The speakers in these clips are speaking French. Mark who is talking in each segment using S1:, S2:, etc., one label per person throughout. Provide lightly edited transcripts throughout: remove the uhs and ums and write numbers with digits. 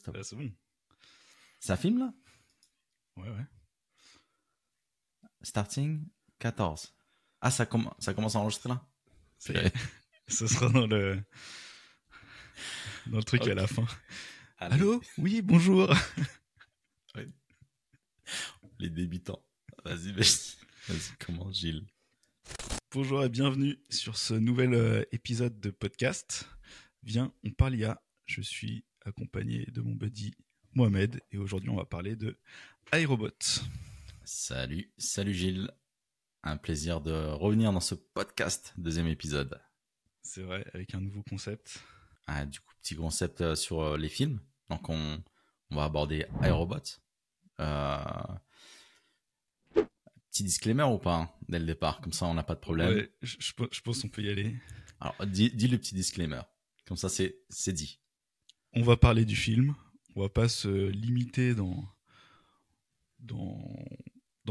S1: stop.
S2: Là, c'est bon.
S1: Ça filme là?
S2: Ouais, ouais.
S1: Starting 14. Ah, ça commence à enregistrer là?
S2: Ça y est. Ce sera dans le truc
S1: Ok.
S2: à la fin.
S1: Allez.
S2: Allô? Oui, bonjour.
S1: Ouais. Les débutants. Vas-y, commence, Gilles.
S2: Bonjour et bienvenue sur ce nouvel épisode de podcast. Viens, on parle IA. Je suis accompagné de mon buddy Mohamed et aujourd'hui on va parler de iRobot.
S1: Salut Gilles. Un plaisir de revenir dans ce podcast, deuxième épisode.
S2: C'est vrai, avec un nouveau concept.
S1: Ah, du coup, petit concept sur les films. Donc, on va aborder iRobot. Petit disclaimer ou pas, hein, dès le départ, comme ça on n'a pas de problème.
S2: Ouais, je pense qu'on peut y aller.
S1: Alors, dis le petit disclaimer. Comme ça, c'est dit.
S2: On va parler du film. On va pas se limiter dans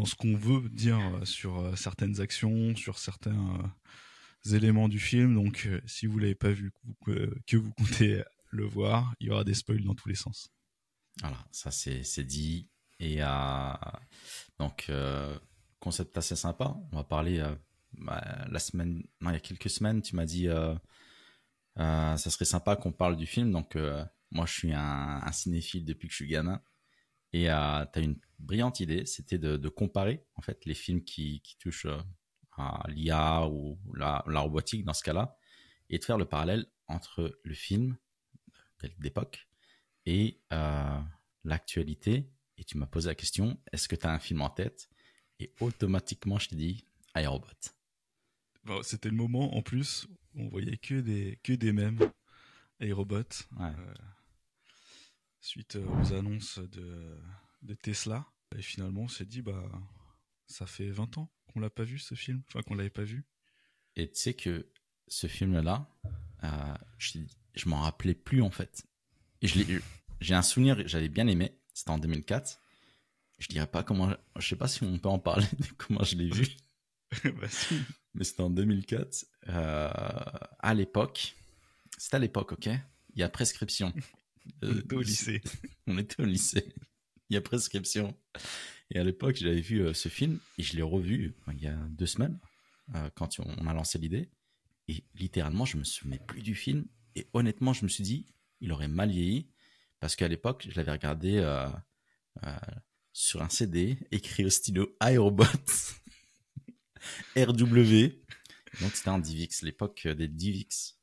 S2: ce qu'on veut dire sur certaines actions, sur certains éléments du film. Donc, si vous l'avez pas vu, que vous comptez le voir, il y aura des spoils dans tous les sens.
S1: Voilà, ça c'est dit. Et donc, concept assez sympa. On va parler il y a quelques semaines, tu m'as dit ça serait sympa qu'on parle du film. Donc, moi, je suis un cinéphile depuis que je suis gamin. Et tu as une brillante idée, c'était de comparer en fait les films qui touchent à l'IA ou la robotique dans ce cas-là, et de faire le parallèle entre le film d'époque et l'actualité. Et tu m'as posé la question, est-ce que tu as un film en tête? Et automatiquement, je t'ai dit iRobot.
S2: Bon, c'était le moment, en plus, où on voyait que des mèmes iRobot.
S1: Ouais.
S2: Suite aux annonces de Tesla. Et finalement, on s'est dit, ça fait 20 ans qu'on l'a pas vu, ce film. Enfin, qu'on l'avait pas vu.
S1: Et tu sais que ce film-là, je m'en rappelais plus en fait. Et j'ai un souvenir, j'avais bien aimé. C'était en 2004. Je dirais pas comment, je sais pas si on peut en parler de comment je l'ai vu.
S2: Bah si.
S1: Mais c'était en 2004. À l'époque, c'était à l'époque, ok? Il y a prescription.
S2: On était au lycée.
S1: On était au lycée. Il y a prescription. Et à l'époque, j'avais vu ce film et je l'ai revu il y a 2 semaines quand on a lancé l'idée. Et littéralement, je me souvenais plus du film. Et honnêtement, je me suis dit, il aurait mal vieilli parce qu'à l'époque, je l'avais regardé sur un CD écrit au stylo iRobot RW. Donc c'était un DivX, l'époque des DivX.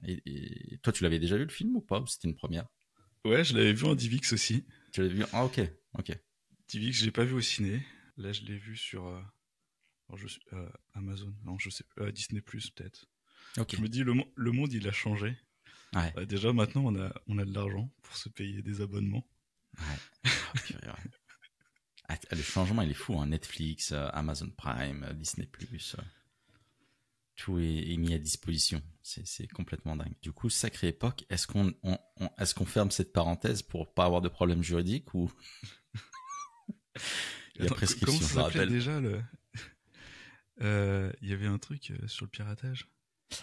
S1: Et toi, tu l'avais déjà vu le film ou pas? Ou c'était une première?
S2: Ouais, je l'avais vu en DivX aussi.
S1: Tu l'avais vu? Ah, ok.
S2: DivX, je l'ai pas vu au ciné. Là, je l'ai vu sur Amazon. Non, je sais pas. Disney+, peut-être.
S1: Ok.
S2: Je me dis, le monde, il a changé.
S1: Ouais.
S2: Déjà, maintenant, on a de l'argent pour se payer des abonnements.
S1: Ouais. Oh, purée, ouais. Ah, le changement, il est fou. Hein. Netflix, Amazon Prime, Disney+. Tout est mis à disposition. C'est complètement dingue. Du coup, sacrée époque. Est-ce qu'on ferme cette parenthèse pour pas avoir de problème juridique ou il y a prescription,
S2: Comment
S1: je
S2: ça
S1: le
S2: s'appelait
S1: rappelle.
S2: déjà il y avait un truc sur le piratage.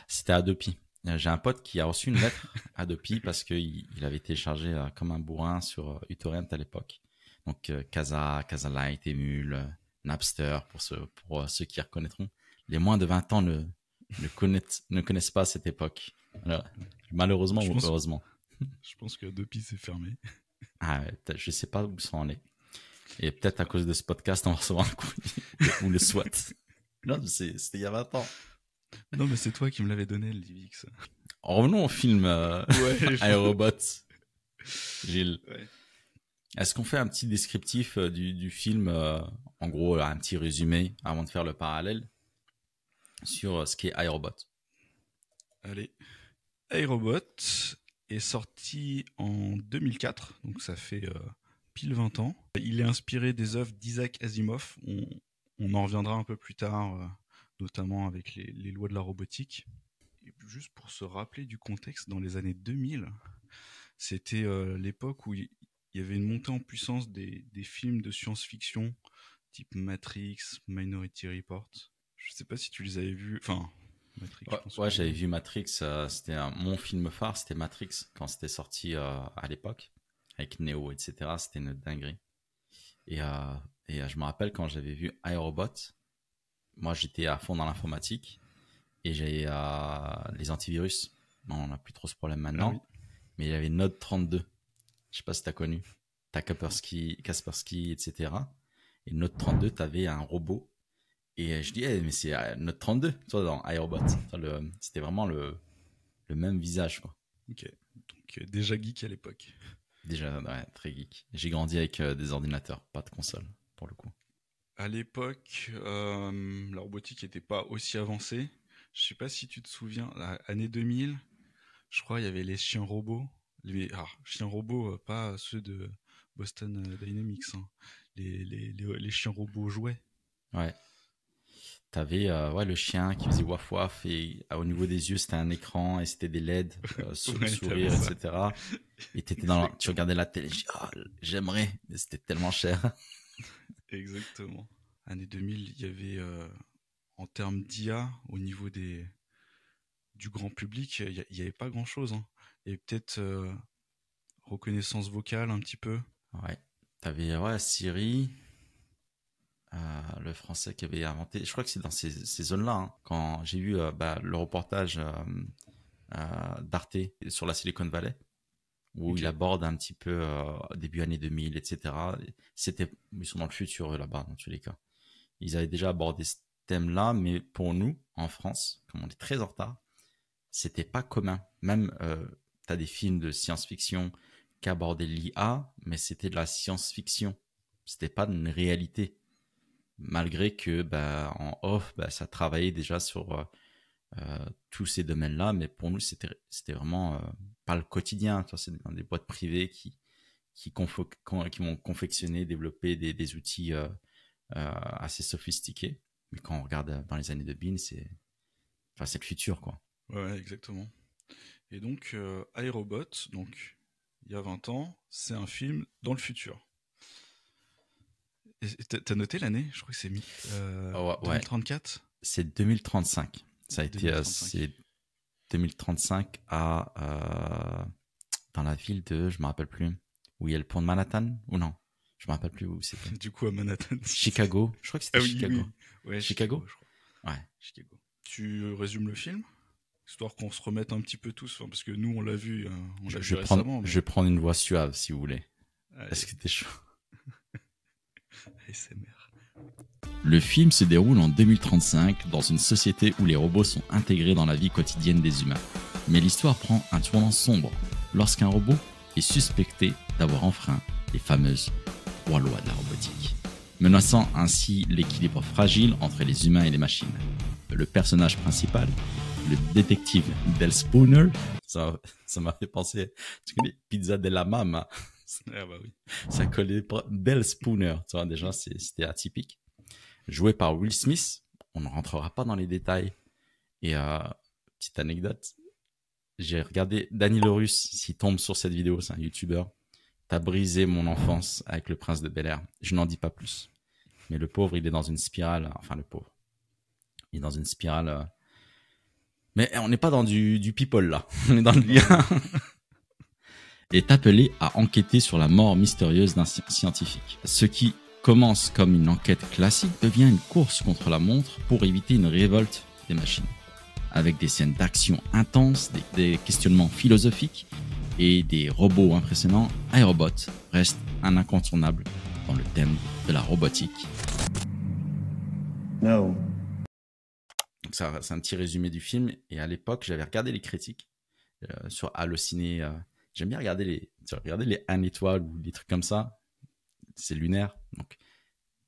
S1: C'était Adopi. J'ai un pote qui a reçu une lettre Adopi parce qu'il avait téléchargé comme un bourrin sur uTorrent à l'époque. Donc Casalite, Emule, Napster pour ceux qui reconnaîtront. Les moins de 20 ans ne connaissent pas cette époque. Alors, malheureusement ou heureusement.
S2: Je pense que Adopi c'est fermé.
S1: Ah, je sais pas où ça en est. Et peut-être à cause de ce podcast, on va recevoir un courrier ou le SWAT. Non, c'était il y a 20 ans.
S2: Non, mais c'est toi qui me l'avais donné, le DivX.
S1: Revenons au film
S2: Ouais,
S1: iRobot. Gilles.
S2: Ouais.
S1: Est-ce qu'on fait un petit descriptif du film, en gros, un petit résumé avant de faire le parallèle sur ce qu'est iRobot?
S2: Allez. iRobot est sorti en 2004, donc ça fait pile 20 ans. Il est inspiré des œuvres d'Isaac Asimov. On en reviendra un peu plus tard, notamment avec les lois de la robotique. Et juste pour se rappeler du contexte, dans les années 2000, c'était l'époque où il y avait une montée en puissance des films de science-fiction type Matrix, Minority Report. Je sais pas si tu les avais vus. Enfin, Matrix, je
S1: Ouais,
S2: pense
S1: ouais,
S2: que...
S1: j'avais vu Matrix. C'était mon film phare, c'était Matrix quand c'était sorti à l'époque avec Neo, etc. C'était une dinguerie. Et, euh, je me rappelle quand j'avais vu iRobot, moi j'étais à fond dans l'informatique et j'avais les antivirus. Bon, on n'a plus trop ce problème
S2: Ah oui.
S1: maintenant, mais il y avait Node 32. Je sais pas si t'as connu. T'as Kaspersky, etc. Et Node 32, t'avais un robot. Et je dis, eh, mais c'est Node 32, tu vois, dans iRobot. C'était vraiment le même visage, quoi.
S2: Ok. Donc, déjà geek à l'époque.
S1: Déjà, ouais, très geek. J'ai grandi avec des ordinateurs, pas de console, pour le coup.
S2: À l'époque, la robotique n'était pas aussi avancée. Je sais pas si tu te souviens, année 2000, je crois il y avait les chiens robots. Chiens robots, pas ceux de Boston Dynamics, hein. Les chiens robots jouets.
S1: Ouais. T'avais ouais, le chien qui faisait waf waf et au niveau des yeux, c'était un écran et c'était des LED,
S2: Ouais, t'avais
S1: sourire,
S2: ça.
S1: etc. Et tu
S2: Exactement.
S1: regardais la télé, je dis, ah, j'aimerais, mais c'était tellement cher.
S2: Exactement. Année 2000, il y avait, en termes d'IA, au niveau du grand public, il y avait pas grand-chose, hein. Il y avait peut-être reconnaissance vocale un petit peu.
S1: Ouais. T'avais ouais, Siri, le français qui avait inventé. Je crois que c'est dans ces zones-là, hein, quand j'ai vu le reportage d'Arte sur la Silicon Valley, où il
S2: Ok.
S1: aborde un petit peu début année 2000, etc. Ils sont dans le futur eux, là-bas, dans tous les cas. Ils avaient déjà abordé ce thème-là, mais pour nous, en France, comme on est très en retard, c'était pas commun. Même, t'as des films de science-fiction qui abordaient l'IA, mais c'était de la science-fiction. C'était pas une réalité. Malgré que, bah, en off, bah, ça travaillait déjà sur tous ces domaines-là, mais pour nous, c'était vraiment pas le quotidien. Tu vois, c'est dans des boîtes privées qui vont confectionner, développer des outils assez sophistiqués. Mais quand on regarde dans les années de Bean, c'est le futur, quoi.
S2: Ouais, exactement. Et donc, iRobot, donc, il y a 20 ans, c'est un film dans le futur. Et t'as noté l'année? Je crois que c'est
S1: Oh, ouais,
S2: 2034?
S1: c'est 2035. Ça a été,
S2: 2035.
S1: c'est 2035 dans la ville de, je me rappelle plus, où il y a le pont de Manhattan, ou non? Je me rappelle plus où c'était.
S2: Du coup, à Manhattan.
S1: Chicago. Je crois que c'était
S2: Ah oui,
S1: Chicago.
S2: oui. Ouais, Chicago,
S1: Chicago?
S2: je crois.
S1: Ouais.
S2: Chicago. Tu résumes le film? Histoire qu'on se remette un petit peu tous, enfin, parce que nous, on l'a vu récemment,
S1: Je
S2: mais...
S1: vais prendre une voix suave, si vous voulez. Est-ce
S2: Allez,
S1: que t'es chaud?
S2: ASMR.
S1: Le film se déroule en 2035 dans une société où les robots sont intégrés dans la vie quotidienne des humains. Mais l'histoire prend un tournant sombre lorsqu'un robot est suspecté d'avoir enfreint les fameuses 3 lois de la robotique, menaçant ainsi l'équilibre fragile entre les humains et les machines. Le personnage principal, le détective Del Spooner, ça m'a fait penser, tu connais Pizza della Mamma,
S2: Ah bah oui.
S1: ça collait pas, Del Spooner, tu vois, déjà c'était atypique. Joué par Will Smith, on ne rentrera pas dans les détails. Et petite anecdote, j'ai regardé Danny Laurus, s'il tombe sur cette vidéo, c'est un youtubeur. T'as brisé mon enfance avec le prince de Bel-Air. Je n'en dis pas plus. Mais le pauvre, il est dans une spirale. Enfin, le pauvre. Il est dans une spirale. Mais on n'est pas dans du people là. On est dans le
S2: Non,
S1: lien.
S2: non.
S1: Est appelé à enquêter sur la mort mystérieuse d'un scientifique. Ce qui commence comme une enquête classique devient une course contre la montre pour éviter une révolte des machines. Avec des scènes d'action intenses, des questionnements philosophiques et des robots impressionnants, iRobot reste un incontournable dans le thème de la robotique.
S3: No.
S1: Donc ça, c'est un petit résumé du film. Et à l'époque, j'avais regardé les critiques sur Allociné. J'aime bien regarder les 1 étoile ou des trucs comme ça. C'est lunaire. Donc,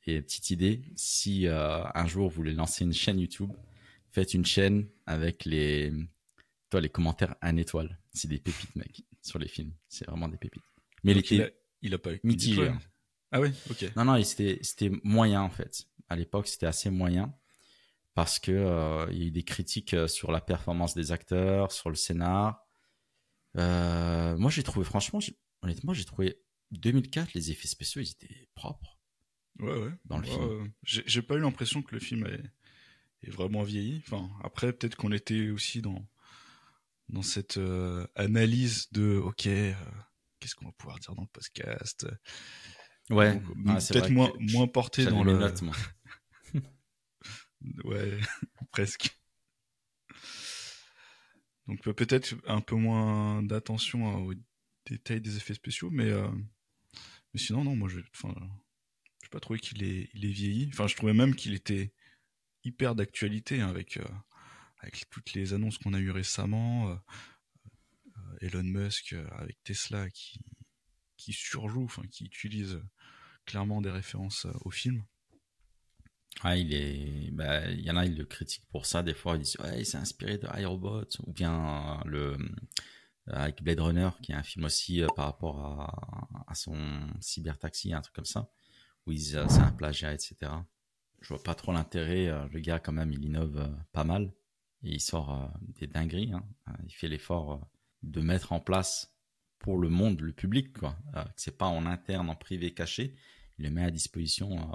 S1: et petite idée, si un jour vous voulez lancer une chaîne YouTube, faites une chaîne avec les commentaires 1 étoile. C'est des pépites, mec, sur les films. C'est vraiment des pépites. Mais
S2: Donc
S1: il était
S2: il a pas eu une
S1: mitigé.
S2: étoile.
S1: Hein.
S2: Ah ouais, ok.
S1: Non, c'était moyen en fait. À l'époque, c'était assez moyen parce que il y a eu des critiques sur la performance des acteurs, sur le scénar. Moi, j'ai trouvé, franchement, honnêtement, j'ai trouvé 2004, les effets spéciaux, ils étaient propres
S2: Ouais, ouais.
S1: dans le film.
S2: J'ai pas eu l'impression que le film ait vraiment vieilli. Enfin, après, peut-être qu'on était aussi dans cette analyse de ok, qu'est-ce qu'on va pouvoir dire dans le podcast.
S1: Ouais,
S2: Donc
S1: c'est
S2: peut-être
S1: vrai que
S2: moins porté
S1: j'avais
S2: dans
S1: mes
S2: le
S1: notes, moi.
S2: ouais presque. Donc peut-être un peu moins d'attention aux détails des effets spéciaux, mais sinon non, moi j'ai pas trouvé il est vieilli. Enfin, je trouvais même qu'il était hyper d'actualité hein, avec toutes les annonces qu'on a eues récemment. Elon Musk avec Tesla qui surjoue, enfin qui utilise clairement des références au film.
S1: Ah, il y en a, ils le critiquent pour ça. Des fois, ils disent, ouais, il s'est inspiré de iRobot, ou bien avec Blade Runner, qui est un film aussi par rapport à son cybertaxi, un truc comme ça, où c'est un plagiat, etc. Je vois pas trop l'intérêt. Le gars, quand même, il innove pas mal. Et il sort des dingueries, hein. Il fait l'effort de mettre en place pour le monde, le public, quoi. Que c'est pas en interne, en privé caché. Il le met à disposition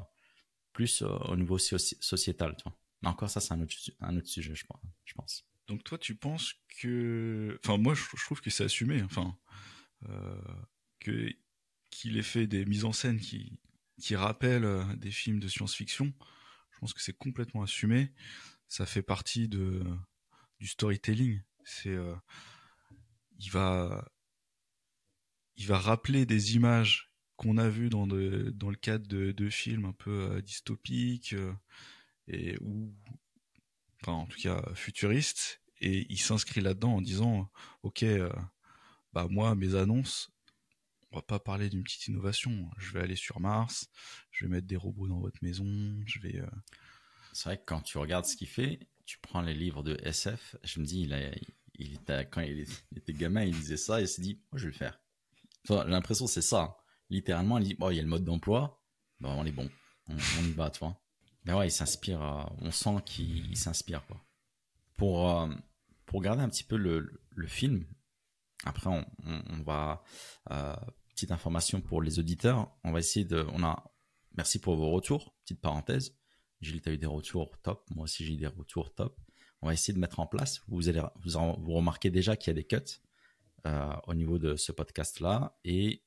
S1: plus au niveau sociétal, tu vois. Mais encore, ça, c'est un autre sujet, je pense.
S2: Donc toi, tu penses que, enfin moi, je trouve que c'est assumé, enfin euh, que qu'il ait fait des mises en scène qui rappellent des films de science-fiction. Je pense que c'est complètement assumé. Ça fait partie du storytelling. Il va il va rappeler des images qu'on a vues dans le cadre de films un peu dystopiques et ou enfin en tout cas futuristes, et il s'inscrit là-dedans en disant ok, bah moi mes annonces, on va pas parler d'une petite innovation, je vais aller sur Mars, je vais mettre des robots dans votre maison, je vais
S1: C'est vrai que quand tu regardes ce qu'il fait, tu prends les livres de SF, je me dis, quand il était gamin, il disait ça, et il s'est dit, moi, je vais le faire. Enfin, j'ai l'impression que c'est ça, hein. Littéralement, il dit, bon, il y a le mode d'emploi, bon, on est bon, on y va, tu vois. Mais ouais, il s'inspire, on sent qu'il s'inspire, quoi. Pour, euh, pour garder un petit peu le film, après, on va, euh, petite information pour les auditeurs, on va essayer merci pour vos retours, petite parenthèse. Gilles, tu as eu des retours top, moi aussi j'ai eu des retours top. On va essayer de mettre en place, vous remarquez déjà qu'il y a des cuts au niveau de ce podcast-là, et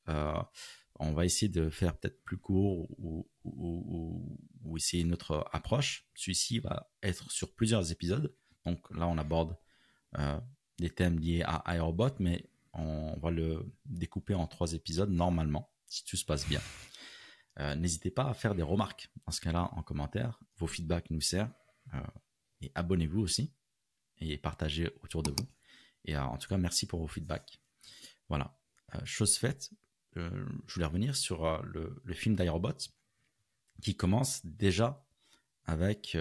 S1: on va essayer de faire peut-être plus court ou essayer une autre approche. Celui-ci va être sur plusieurs épisodes, donc là on aborde des thèmes liés à iRobot, mais on va le découper en 3 épisodes normalement, si tout se passe bien. N'hésitez pas à faire des remarques dans ce cas-là en commentaire. Vos feedbacks nous servent. Et abonnez-vous aussi et partagez autour de vous. Et en tout cas, merci pour vos feedbacks. Voilà. Chose faite, je voulais revenir sur le film d'iRobot qui commence déjà avec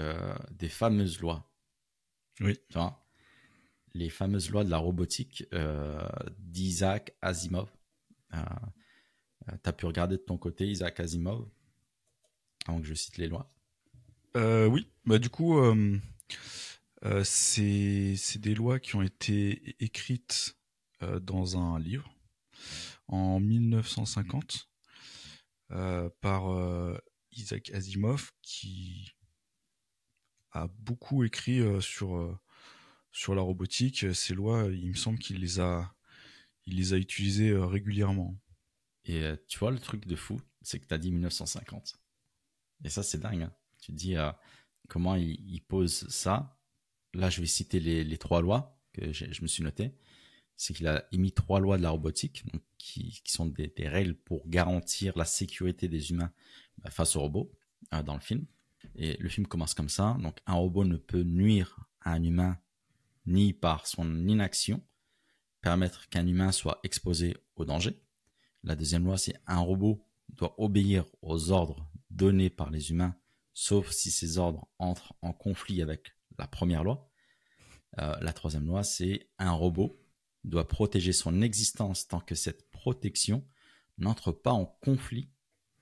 S1: des fameuses lois.
S2: oui.
S1: Tu vois, les fameuses lois de la robotique d'Isaac Asimov. T'as pu regarder de ton côté Isaac Asimov avant que je cite les lois?
S2: Oui, bah du coup c'est des lois qui ont été écrites dans un livre en 1950 par Isaac Asimov, qui a beaucoup écrit sur la robotique. Ces lois, il me semble il les a utilisées régulièrement.
S1: Et tu vois, le truc de fou, c'est que tu as dit 1950. Et ça, c'est dingue, hein. Tu te dis comment il pose ça. Là, je vais citer les 3 lois que je me suis noté. C'est qu'il a émis 3 lois de la robotique, donc qui sont des règles pour garantir la sécurité des humains face aux robots dans le film. Et le film commence comme ça. Donc, un robot ne peut nuire à un humain ni par son inaction permettre qu'un humain soit exposé au danger. La deuxième loi, c'est un robot doit obéir aux ordres donnés par les humains, sauf si ces ordres entrent en conflit avec la première loi. La troisième loi, c'est un robot doit protéger son existence tant que cette protection n'entre pas en conflit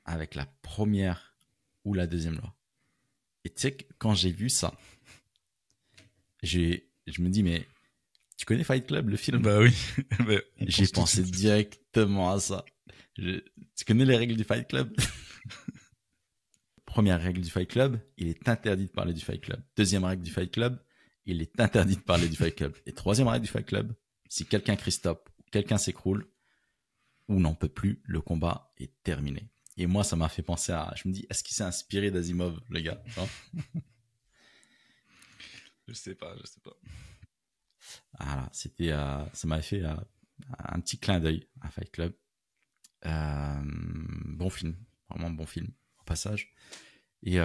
S1: avec la première ou la deuxième loi. Et tu sais que quand j'ai vu ça, je me dis, mais tu connais Fight Club, le film?
S2: Bah oui.
S1: J'ai pensé directement à ça. Tu connais les règles du Fight Club? Première règle du Fight Club, il est interdit de parler du Fight Club. Deuxième règle du Fight Club, il est interdit de parler du Fight Club. Et troisième règle du Fight Club, si quelqu'un crie stop, ou quelqu'un s'écroule, ou n'en peut plus, le combat est terminé. Et moi, ça m'a fait penser à... Je me dis, est-ce qu'il s'est inspiré d'Asimov, le gars?
S2: Je sais pas.
S1: Voilà, c'était... ça m'avait fait un petit clin d'œil à Fight Club. Bon film. Vraiment bon film, au passage. Et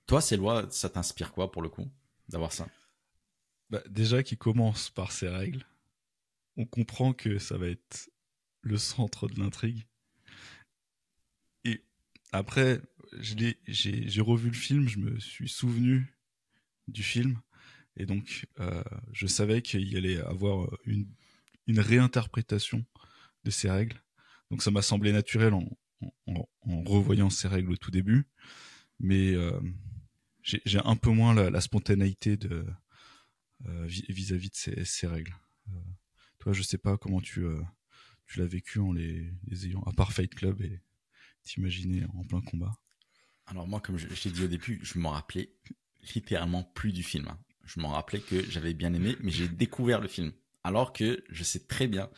S1: toi, Céloi, ça t'inspire quoi, pour le coup, d'avoir ça?
S2: Bah, déjà qu'il commence par ces règles, on comprend que ça va être le centre de l'intrigue. Et après, j'ai revu le film, je me suis souvenu du film, et donc je savais qu'il y allait avoir une réinterprétation de ces règles. Donc ça m'a semblé naturel en revoyant ces règles au tout début, mais j'ai un peu moins la spontanéité vis-à-vis de ces règles. Toi, je sais pas comment tu l'as vécu en les ayant, à part Fight Club, et t'imaginer en plein combat.
S1: Alors moi, comme je t'ai dit au début, je m'en rappelais littéralement plus du film. Je m'en rappelais que j'avais bien aimé, mais j'ai découvert le film. Alors que je sais très bien...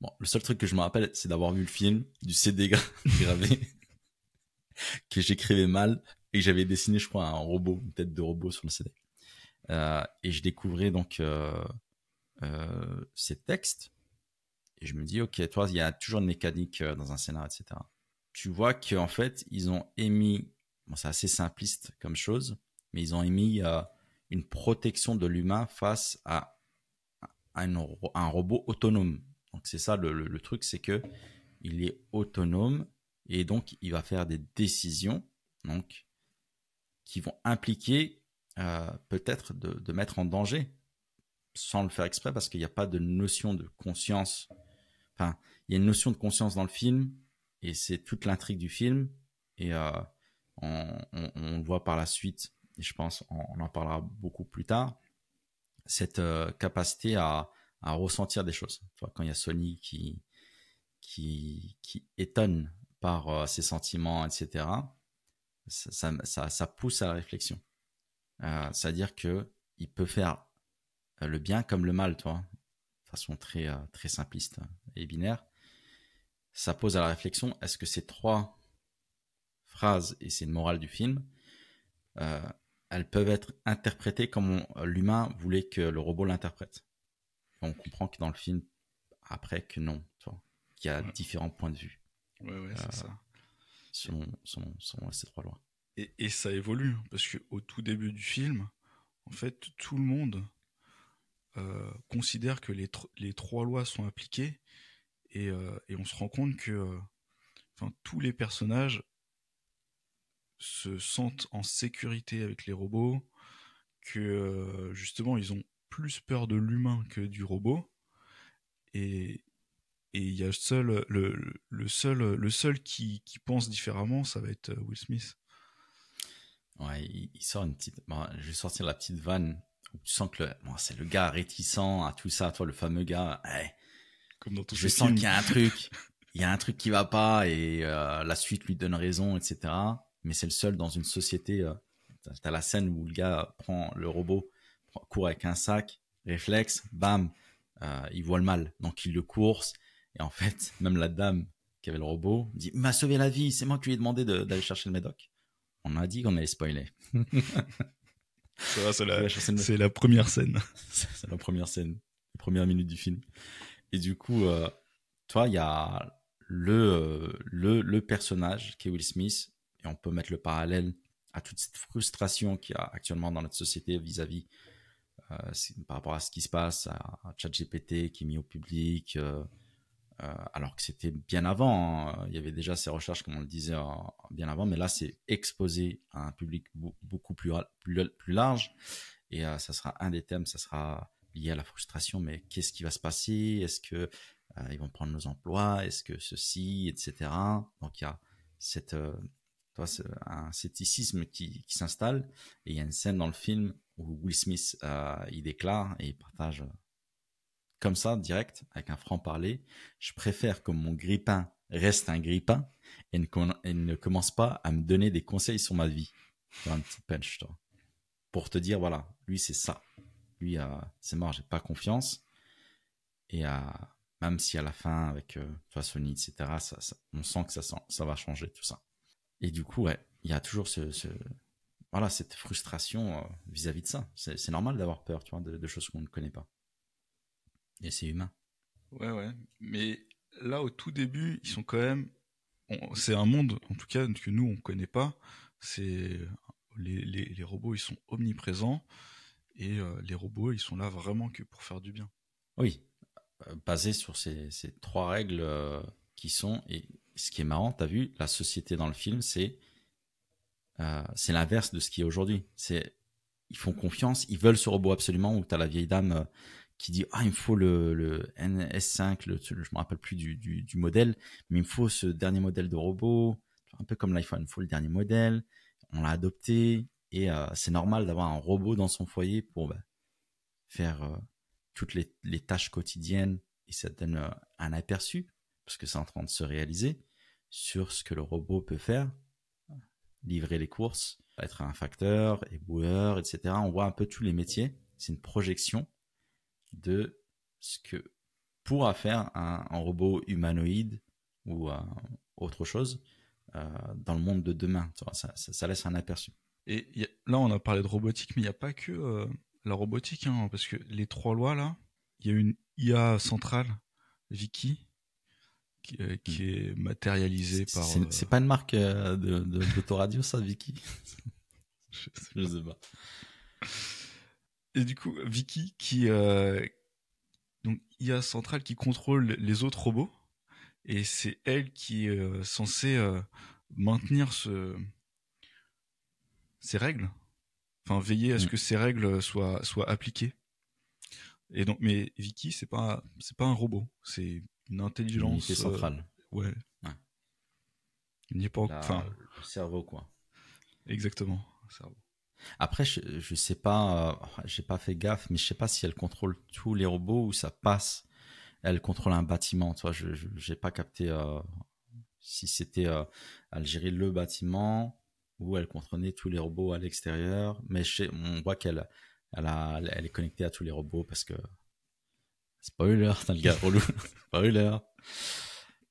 S1: Bon, le seul truc que je me rappelle, c'est d'avoir vu le film, du CD gravé, que j'écrivais mal, et j'avais dessiné, je crois, un robot, une tête de robot sur le CD. Et je découvrais donc ces textes, et je me dis, ok, toi, il y a toujours une mécanique dans un scénario, etc. Tu vois qu'en fait, ils ont émis, bon, c'est assez simpliste comme chose, mais ils ont émis une protection de l'humain face à un robot autonome. Donc c'est ça le truc, c'est que il est autonome et donc il va faire des décisions donc qui vont impliquer peut-être de mettre en danger sans le faire exprès, parce qu'il n'y a pas de notion de conscience. Enfin, il y a une notion de conscience dans le film et c'est toute l'intrigue du film, et on le voit par la suite, et je pense on en parlera beaucoup plus tard, cette capacité à ressentir des choses. Tu vois, quand il y a Sony qui étonne par ses sentiments, etc., ça pousse à la réflexion. C'est-à-dire qu'il peut faire le bien comme le mal, toi, de façon très simpliste et binaire. Ça pose à la réflexion, est-ce que ces trois phrases, et c'est une morale du film, elles peuvent être interprétées comme l'humain voulait que le robot l'interprète. On comprend que dans le film, après, que non, tu vois, qu'il y a différents points de vue.
S2: Ouais, c'est ça.
S1: Selon ces trois lois.
S2: Et ça évolue, parce qu'au tout début du film, en fait, tout le monde considère que les trois lois sont appliquées, et on se rend compte que tous les personnages se sentent en sécurité avec les robots, que justement ils ont plus peur de l'humain que du robot, et il y a le seul qui pense différemment, ça va être Will Smith.
S1: Ouais, il sort une petite... Bon, je vais sortir la petite vanne où tu sens que c'est le gars réticent à tout ça, toi, le fameux gars. Hey,
S2: comme dans tous
S1: je
S2: ces
S1: sens
S2: films.
S1: qu'il y a un truc, il y a un truc qui va pas, et la suite lui donne raison, etc. Mais c'est le seul dans une société. T'as la scène où le gars prend le robot, court avec un sac, réflexe, bam, il voit le mal, donc il le course. Et en fait, même la dame qui avait le robot dit, il m'a sauvé la vie, c'est moi qui lui ai demandé d'aller chercher le médoc. On a dit qu'on allait spoiler.
S2: Ça va, c'est la première scène.
S1: C'est la première scène, les premières minutes du film. Et du coup, toi, il y a le personnage qui est Will Smith, et on peut mettre le parallèle à toute cette frustration qu'il y a actuellement dans notre société vis-à-vis par rapport à ce qui se passe, à ChatGPT qui est mis au public, alors que c'était bien avant, hein. Il y avait déjà ces recherches, comme on le disait, bien avant, mais là c'est exposé à un public beaucoup plus large, et ça sera un des thèmes, ça sera lié à la frustration. Mais qu'est-ce qui va se passer? Est-ce que ils vont prendre nos emplois? Est-ce que ceci, etc. Donc il y a un scepticisme qui s'installe, et il y a une scène dans le film où Will Smith il déclare et il partage comme ça, direct, avec un franc-parler: je préfère que mon grille-pain reste un grille-pain et ne commence pas à me donner des conseils sur ma vie. Tu vois, un petit punch, toi. Pour te dire, voilà, lui, c'est ça. Lui, c'est mort, j'ai pas confiance. Et même si à la fin, avec tu vois, Sony, etc., on sent que ça va changer, tout ça. Et du coup, ouais, il y a toujours voilà, cette frustration vis-à-vis de ça. C'est normal d'avoir peur, tu vois, de choses qu'on ne connaît pas. Et c'est humain.
S2: Ouais, ouais. Mais là, au tout début, ils sont quand même. C'est un monde, en tout cas, que nous, on connaît pas. C'est les robots, ils sont omniprésents. Et les robots, ils sont là vraiment que pour faire du bien.
S1: Oui, basé sur ces trois règles qui sont. Et ce qui est marrant, t'as vu, la société dans le film, c'est l'inverse de ce qui est aujourd'hui. Ils font confiance, ils veulent ce robot absolument, où tu as la vieille dame qui dit il me faut le NS5, je me rappelle plus du modèle, mais il me faut ce dernier modèle de robot, un peu comme l'iPhone, il me faut le dernier modèle, on l'a adopté, et c'est normal d'avoir un robot dans son foyer pour faire toutes les tâches quotidiennes, et ça donne un aperçu, parce que c'est en train de se réaliser, sur ce que le robot peut faire, livrer les courses, être un facteur, éboueur, etc. On voit un peu tous les métiers. C'est une projection de ce que pourra faire un robot humanoïde ou autre chose dans le monde de demain. Ça laisse un aperçu.
S2: Et là, on a parlé de robotique, mais il n'y a pas que la robotique, hein, parce que les trois lois, là, il y a une IA centrale, Vicky, qui est matérialisée par...
S1: C'est pas une marque d'autoradio, ça, Vicky? Je sais pas.
S2: Et du coup, Vicky, donc IA centrale qui contrôle les autres robots, et c'est elle qui est censée maintenir ces règles, enfin veiller à ce que ces règles soient appliquées. Et donc, mais Vicky, c'est pas un robot, c'est une intelligence.
S1: Une unité centrale.
S2: Ouais. Il n'y est pas. Enfin,
S1: le cerveau, quoi.
S2: Exactement, le cerveau.
S1: Après, je sais pas, j'ai pas fait gaffe, mais je sais pas si elle contrôle tous les robots ou ça passe. Elle contrôle un bâtiment, tu vois. Je j'ai pas capté si c'était elle gérait le bâtiment ou elle contrôlait tous les robots à l'extérieur. Mais on voit elle est connectée à tous les robots parce que spoiler, t'as le gars relou. Spoiler.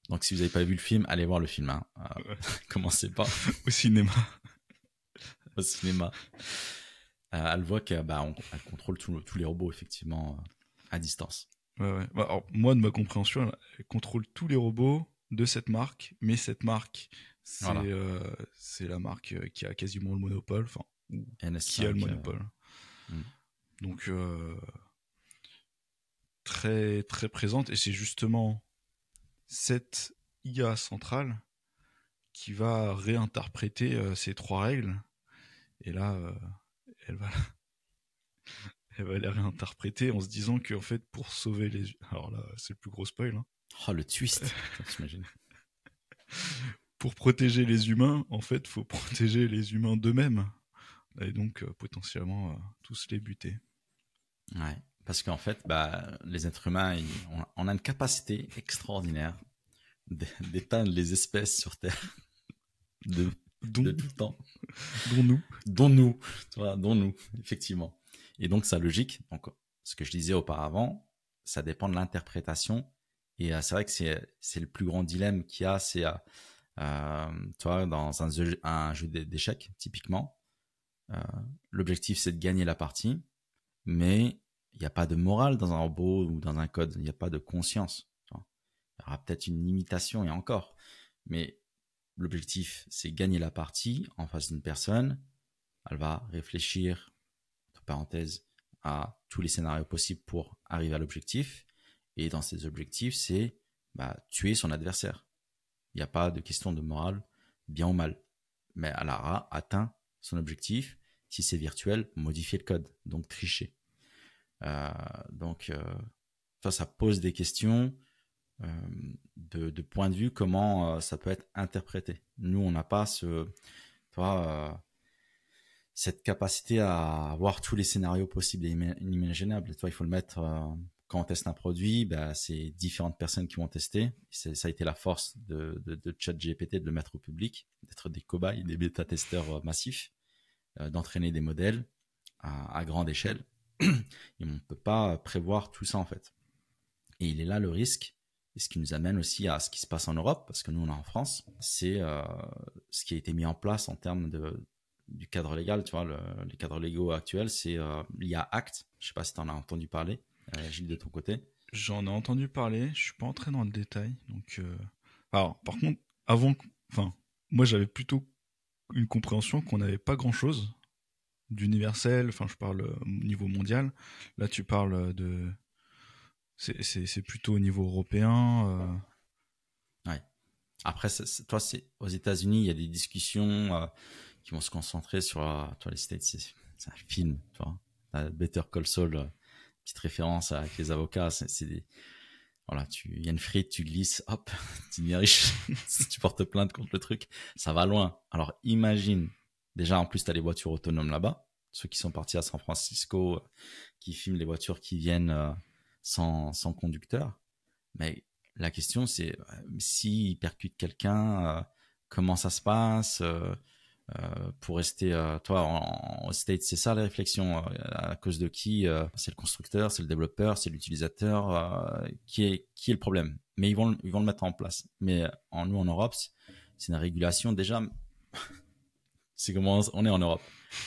S1: Donc si vous avez pas vu le film, allez voir le film. Hein.
S2: Ouais.
S1: Commencez pas.
S2: Au cinéma.
S1: Au cinéma. Elle voit qu'elle contrôle tous les robots effectivement à distance.
S2: Ouais, ouais. Bah, alors, moi, de ma compréhension, elle contrôle tous les robots de cette marque, mais cette marque, c'est la marque qui a quasiment le monopole, enfin,
S1: NS5,
S2: qui a le monopole. Donc, très, très présente, et c'est justement cette IA centrale qui va réinterpréter ces trois règles, et là, elle va les réinterpréter en se disant qu'en fait, pour sauver les... Alors là, c'est le plus gros spoil. Hein.
S1: Oh, le twist, t'imagines.
S2: Pour protéger les humains, en fait, faut protéger les humains d'eux-mêmes. Et donc, potentiellement, tous les buter.
S1: Ouais, parce qu'en fait, les êtres humains, on a une capacité extraordinaire d'éteindre les espèces sur Terre de tout le temps.
S2: Dont nous.
S1: Dont nous, effectivement. Et donc, sa logique, donc, ce que je disais auparavant, ça dépend de l'interprétation. Et c'est vrai que c'est le plus grand dilemme qu'il y a, c'est, dans un jeu d'échecs, typiquement, l'objectif, c'est de gagner la partie, mais il n'y a pas de morale dans un robot ou dans un code, il n'y a pas de conscience. Il y aura peut-être une limitation et encore, mais l'objectif, c'est gagner la partie en face d'une personne. Elle va réfléchir, entre parenthèses, à tous les scénarios possibles pour arriver à l'objectif. Et dans ces objectifs, c'est tuer son adversaire. Il n'y a pas de question de morale, bien ou mal. Mais elle aura atteint son objectif. Si c'est virtuel, modifier le code, donc tricher. Ça pose des questions de point de vue, comment ça peut être interprété. Nous, on n'a pas cette capacité à voir tous les scénarios possibles et inimaginables. Il faut le mettre quand on teste un produit, bah, c'est différentes personnes qui vont tester. Ça a été la force de ChatGPT de le mettre au public, d'être des cobayes, des bêta-testeurs massifs, d'entraîner des modèles à grande échelle. Et on ne peut pas prévoir tout ça en fait. Et il est là le risque. Et ce qui nous amène aussi à ce qui se passe en Europe, parce que nous on est en France, c'est ce qui a été mis en place en termes du cadre légal. Tu vois, les cadres légaux actuels, c'est l'IA Act. Je ne sais pas si tu en as entendu parler, Gilles, de ton côté.
S2: J'en ai entendu parler, je suis pas entré dans le détail. Donc, alors, par contre, enfin, moi j'avais plutôt une compréhension qu'on n'avait pas grand-chose d'universel. Enfin, je parle au niveau mondial. Là, tu parles de, c'est plutôt au niveau européen.
S1: Ouais. Après, toi, c'est aux États-Unis, il y a des discussions qui vont se concentrer sur toi, les States. C'est un film, tu vois. Better Call Saul, petite référence avec les avocats. Voilà, il y a une frite, tu glisses, hop, tu deviens riche. Si tu portes plainte contre le truc, ça va loin. Alors imagine, déjà en plus tu as les voitures autonomes là-bas, ceux qui sont partis à San Francisco, qui filment les voitures qui viennent sans conducteur. Mais la question c'est, s'ils percutent quelqu'un, comment ça se passe pour rester, toi, aux States, c'est ça la réflexion. À cause de qui c'est le constructeur, c'est le développeur, c'est l'utilisateur, qui est le problème. Mais ils vont le mettre en place. Mais nous, en Europe, c'est une régulation déjà. C'est comment on est en Europe.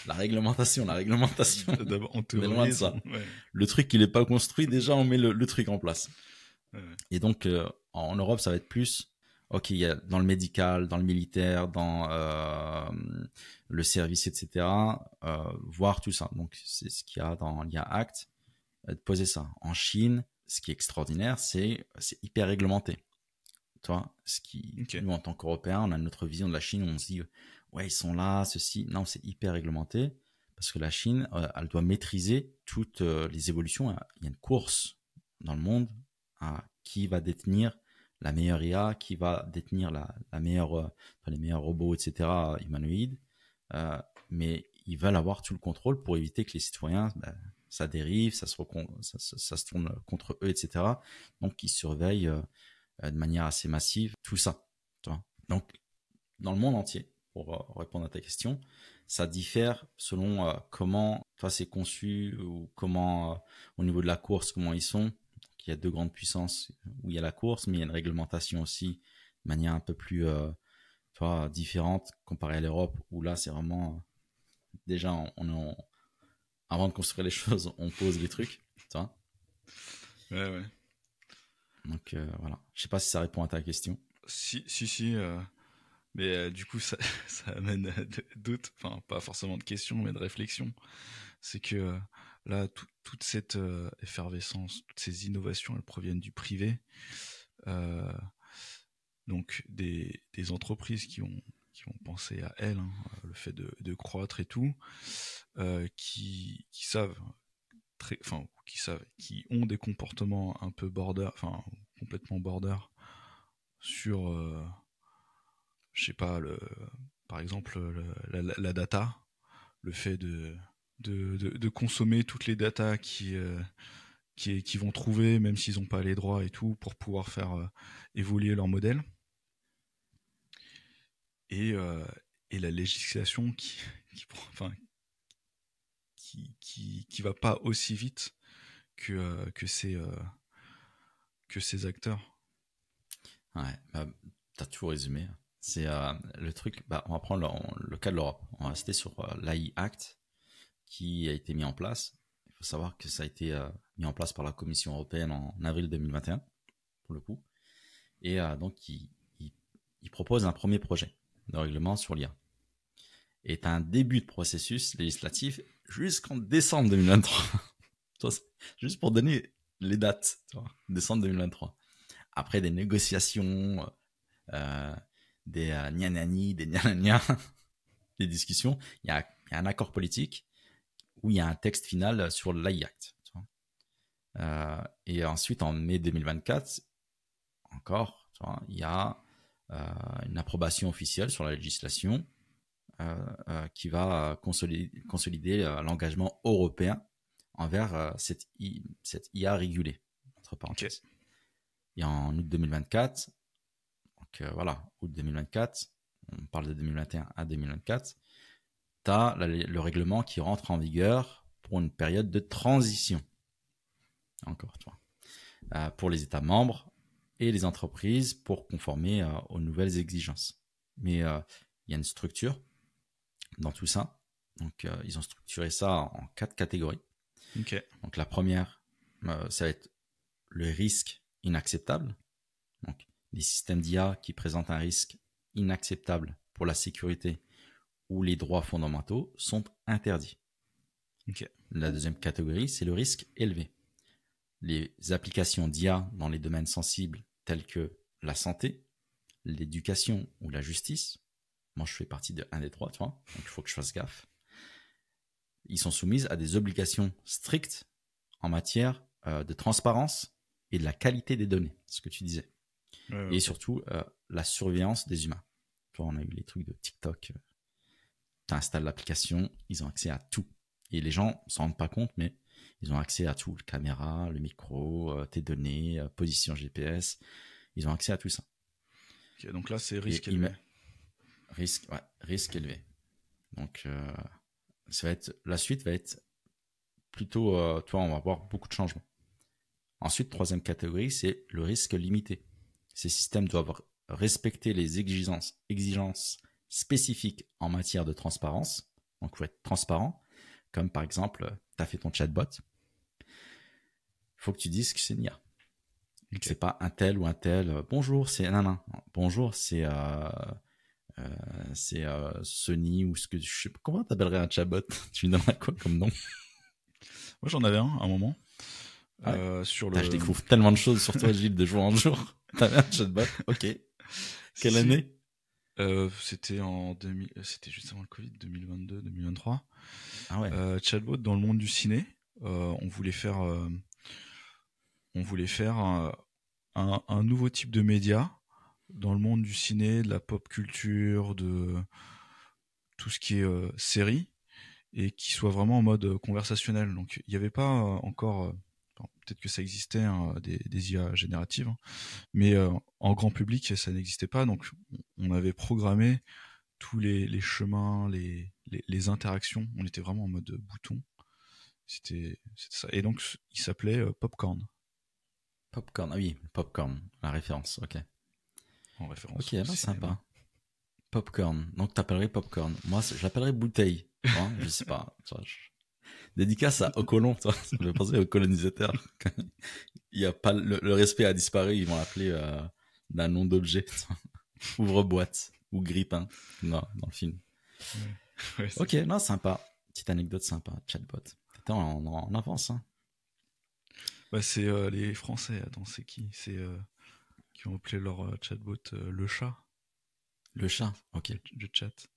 S1: La réglementation.
S2: D'abord, on
S1: est loin de ça.
S2: Ouais.
S1: Le truc, il est pas construit, déjà, on met le truc en place.
S2: Ouais.
S1: Et donc, en Europe, ça va être plus. Ok, il y a dans le médical, dans le militaire, dans le service, etc. Voir tout ça. Donc, c'est ce qu'il y a dans l'IA Act, de poser ça. En Chine, ce qui est extraordinaire, c'est hyper réglementé. Tu vois,
S2: Okay.
S1: Nous, en tant qu'Européens, on a notre vision de la Chine où on se dit, ouais, ils sont là, ceci. Non, c'est hyper réglementé parce que la Chine, elle doit maîtriser toutes les évolutions. Il y a une course dans le monde à qui va détenir la meilleure IA, qui va détenir la meilleure, les meilleurs robots, etc., humanoïdes. Mais ils veulent avoir tout le contrôle pour éviter que les citoyens, ça dérive, ça se tourne contre eux, etc. Donc, ils surveillent de manière assez massive tout ça. Tu vois. Donc, dans le monde entier, pour répondre à ta question, ça diffère selon comment toi c'est conçu ou comment, au niveau de la course, comment ils sont. Il y a deux grandes puissances où il y a la course, mais il y a une réglementation aussi de manière un peu plus différente comparée à l'Europe, où là, c'est vraiment déjà, avant de construire les choses, on pose les trucs. Tu vois.
S2: Ouais.
S1: Donc voilà. Je sais pas si ça répond à ta question.
S2: Si. Mais du coup, ça amène d'autres, enfin, pas forcément de questions, mais de réflexions. C'est que là, toute cette effervescence, toutes ces innovations, elles proviennent du privé. Donc, des entreprises qui ont pensé à elles, hein, le fait de croître et tout, qui savent, qui ont des comportements un peu border, enfin, complètement border sur. Je sais pas, par exemple, la data, le fait de consommer toutes les datas qui vont trouver, même s'ils n'ont pas les droits et tout, pour pouvoir faire évoluer leur modèle. Et la législation qui va pas aussi vite que ces acteurs.
S1: Ouais, t'as tout résumé. C'est le truc. On va prendre le cas de l'Europe. On va rester sur l'AI Act qui a été mis en place. Il faut savoir que ça a été mis en place par la Commission européenne en avril 2021, pour le coup. Et donc, il propose un premier projet de règlement sur l'IA. Et tu as un début de processus législatif jusqu'en décembre 2023. Juste pour donner les dates, tu vois, décembre 2023. Après des négociations, des gna-gna-ni, des gna-gna-gna, des discussions, il y a un accord politique où il y a un texte final sur l'AI Act. Et ensuite, en mai 2024, encore, tu vois, il y a une approbation officielle sur la législation qui va consolider l'engagement européen envers cette IA régulée. entre parenthèses. Et en août 2024, donc voilà, août 2024, on parle de 2021 à 2024, tu as le règlement qui rentre en vigueur pour une période de transition. Encore, tu vois. Pour les États membres et les entreprises pour conformer aux nouvelles exigences. Mais il y a une structure dans tout ça. Donc, ils ont structuré ça en 4 catégories.
S2: Ok.
S1: Donc, la première, ça va être le risque inacceptable. Donc, les systèmes d'IA qui présentent un risque inacceptable pour la sécurité ou les droits fondamentaux sont interdits.
S2: Ok.
S1: La deuxième catégorie, c'est le risque élevé. Les applications d'IA dans les domaines sensibles tels que la santé, l'éducation ou la justice. Moi, je fais partie de un des trois, tu vois, donc il faut que je fasse gaffe. Ils sont soumis à des obligations strictes en matière de transparence et de la qualité des données, ce que tu disais.
S2: Ouais,
S1: et surtout, la surveillance des humains. Tu vois, on a eu les trucs de TikTok. Tu installes l'application, ils ont accès à tout. Et les gens ne s'en rendent pas compte, mais ils ont accès à tout. La caméra, le micro, tes données, position GPS. Ils ont accès à tout ça.
S2: Ok, donc là, c'est risque élevé.
S1: Risque élevé. Donc, la suite va être plutôt, on va avoir beaucoup de changements. Ensuite, troisième catégorie, c'est le risque limité. Ces systèmes doivent respecter les exigences spécifiques en matière de transparence. Donc, il faut être transparent. Comme par exemple, tu as fait ton chatbot. Il faut que tu dises que c'est une IA. Okay. C'est pas un tel ou un tel. Bonjour, c'est nanan. Bonjour, c'est Sony ou ce que je sais pas. Comment t'appellerais un chatbot? Tu lui donnerais quoi comme nom?
S2: Moi, j'en avais un à un moment.
S1: Ouais.
S2: Sur
S1: je découvre tellement de choses sur toi, Gilles, de jour en jour. T'avais un chatbot? Ok. Quelle année?
S2: C'était c'était juste avant le Covid, 2022, 2023.
S1: Ah ouais.
S2: Chatbot dans le monde du ciné. On voulait faire un nouveau type de média dans le monde du ciné, de la pop culture, de tout ce qui est série, et qui soit vraiment en mode conversationnel. Donc il n'y avait pas encore, peut-être que ça existait, hein, des IA génératives, hein, mais en grand public ça n'existait pas. Donc on avait programmé tous les chemins, les interactions. On était vraiment en mode bouton. C'était ça. Et donc il s'appelait Popcorn.
S1: Popcorn, ah oui, Popcorn, la référence, ok.
S2: En référence.
S1: Ok, bah, sympa. Popcorn, donc t'appellerais Popcorn. Moi, je l'appellerais bouteille. Hein, je sais pas. Dédicace aux colons, ça me fait penser aux colonisateurs. Il y a pas le respect a disparu, ils vont l'appeler d'un nom d'objet. Ouvre-boîte ou grippin dans le film.
S2: Ouais,
S1: ok, non, sympa. Petite anecdote sympa, chatbot. Attends, on avance. Hein.
S2: Bah, c'est les Français, attends, c'est qui? C'est qui ont appelé leur chatbot le chat.
S1: Le chat, ok.
S2: Le chat.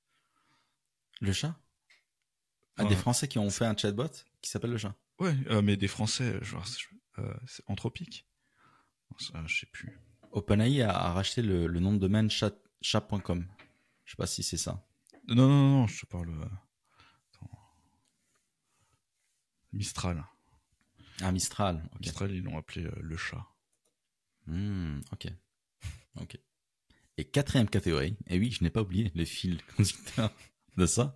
S1: Le chat? Ah, des Français qui ont fait un chatbot qui s'appelle le chat?
S2: Ouais, mais des Français, genre, c'est Anthropique. Ça, je sais plus.
S1: OpenAI a racheté le nom de domaine chat.com. Je sais pas si c'est ça.
S2: Non, je te parle. Mistral.
S1: Ah, Mistral. Okay.
S2: Mistral, ils l'ont appelé le chat.
S1: Ok. Et quatrième catégorie, et oui, je n'ai pas oublié le fil conducteur de ça,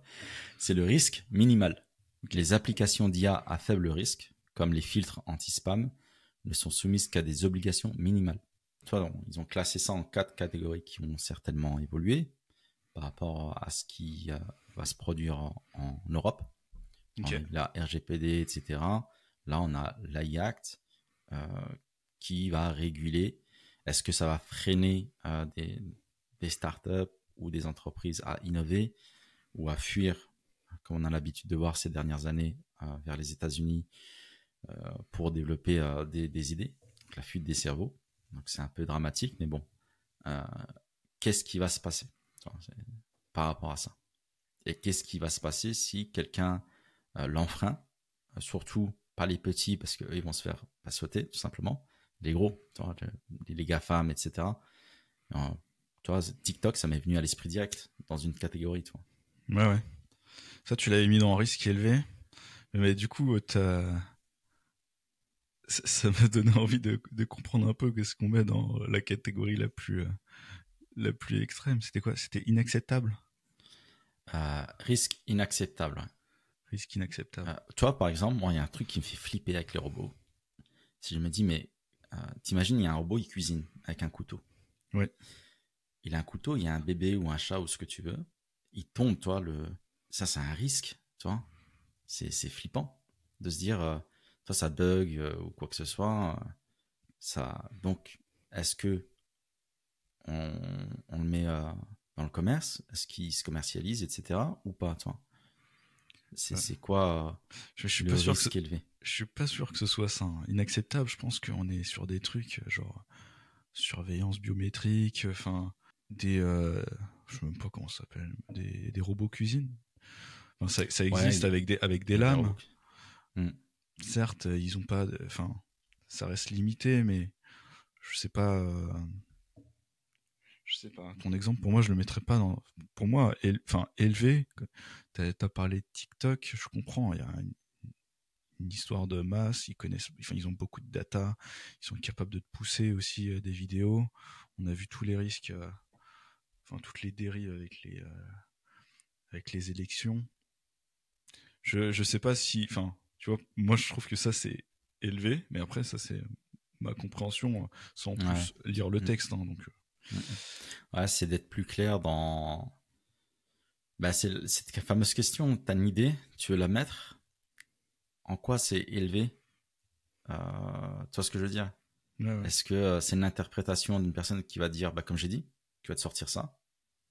S1: c'est le risque minimal. Les applications d'IA à faible risque, comme les filtres anti-spam, ne sont soumises qu'à des obligations minimales. Ils ont classé ça en 4 catégories qui vont certainement évoluer par rapport à ce qui va se produire en Europe.
S2: Okay.
S1: La RGPD, etc. Là, on a l'AI Act qui va réguler. Est-ce que ça va freiner des startups ou des entreprises à innover ou à fuir, comme on a l'habitude de voir ces dernières années, vers les États-Unis pour développer des idées, donc la fuite des cerveaux. Donc c'est un peu dramatique, mais bon, qu'est-ce qui va se passer par rapport à ça? Et qu'est-ce qui va se passer si quelqu'un l'enfreint, surtout pas les petits parce qu'eux ils vont se faire sauter tout simplement, les gros, les GAFAM, etc. Tu vois, TikTok, ça m'est venu à l'esprit direct dans une catégorie, toi.
S2: Ouais. Ça, tu l'avais mis dans un risque élevé, mais du coup, ça m'a donné envie de comprendre un peu ce qu'on met dans la catégorie la plus extrême. C'était quoi? C'était inacceptable.
S1: Risque inacceptable.
S2: Risque inacceptable.
S1: Toi, par exemple, moi, il y a un truc qui me fait flipper avec les robots. Si je me dis, mais t'imagines, il y a un robot, il cuisine avec un couteau.
S2: Ouais.
S1: Il a un couteau, il y a un bébé ou un chat ou ce que tu veux. Il tombe, toi, ça, c'est un risque, tu vois. C'est flippant de se dire, toi, ça bug ou quoi que ce soit. Ça... Donc, est-ce que on le met dans le commerce? Est-ce qu'il se commercialise, etc. ou pas, toi?
S2: Ouais.
S1: C'est quoi
S2: Je suis
S1: le
S2: pas sûr
S1: risque élevé?
S2: je suis pas sûr que ce soit ça, hein. Inacceptable, je pense qu'on est sur des trucs genre surveillance biométrique, enfin je sais même pas comment ça s'appelle, des robots cuisine. Enfin, ça
S1: Ouais,
S2: existe avec des
S1: il y a des
S2: lames.
S1: robots. Hmm.
S2: Certes, ils ont pas, enfin, ça reste limité, mais je sais pas. Je sais pas. Ton exemple, pour moi, je le mettrais pas dans. Pour moi, enfin, élevé. T'as parlé de TikTok, je comprends. Il y a une histoire de masse. Ils connaissent. Enfin, ils ont beaucoup de data. Ils sont capables de te pousser aussi des vidéos. On a vu tous les risques, enfin toutes les dérives avec les élections. Je sais pas si. Enfin, tu vois, moi, je trouve que ça c'est élevé, mais après, ça c'est ma compréhension sans
S1: Ouais.
S2: plus lire le
S1: Hmm.
S2: texte. Hein, donc.
S1: Hmm. Ouais, c'est d'être plus clair dans. Bah, c'est cette fameuse question. T'as une idée? Tu veux la mettre? En quoi c'est élevé? Tu vois ce que je veux dire?
S2: Ouais, ouais.
S1: Est-ce que c'est une interprétation d'une personne qui va dire, bah, comme j'ai dit, qui va te sortir ça,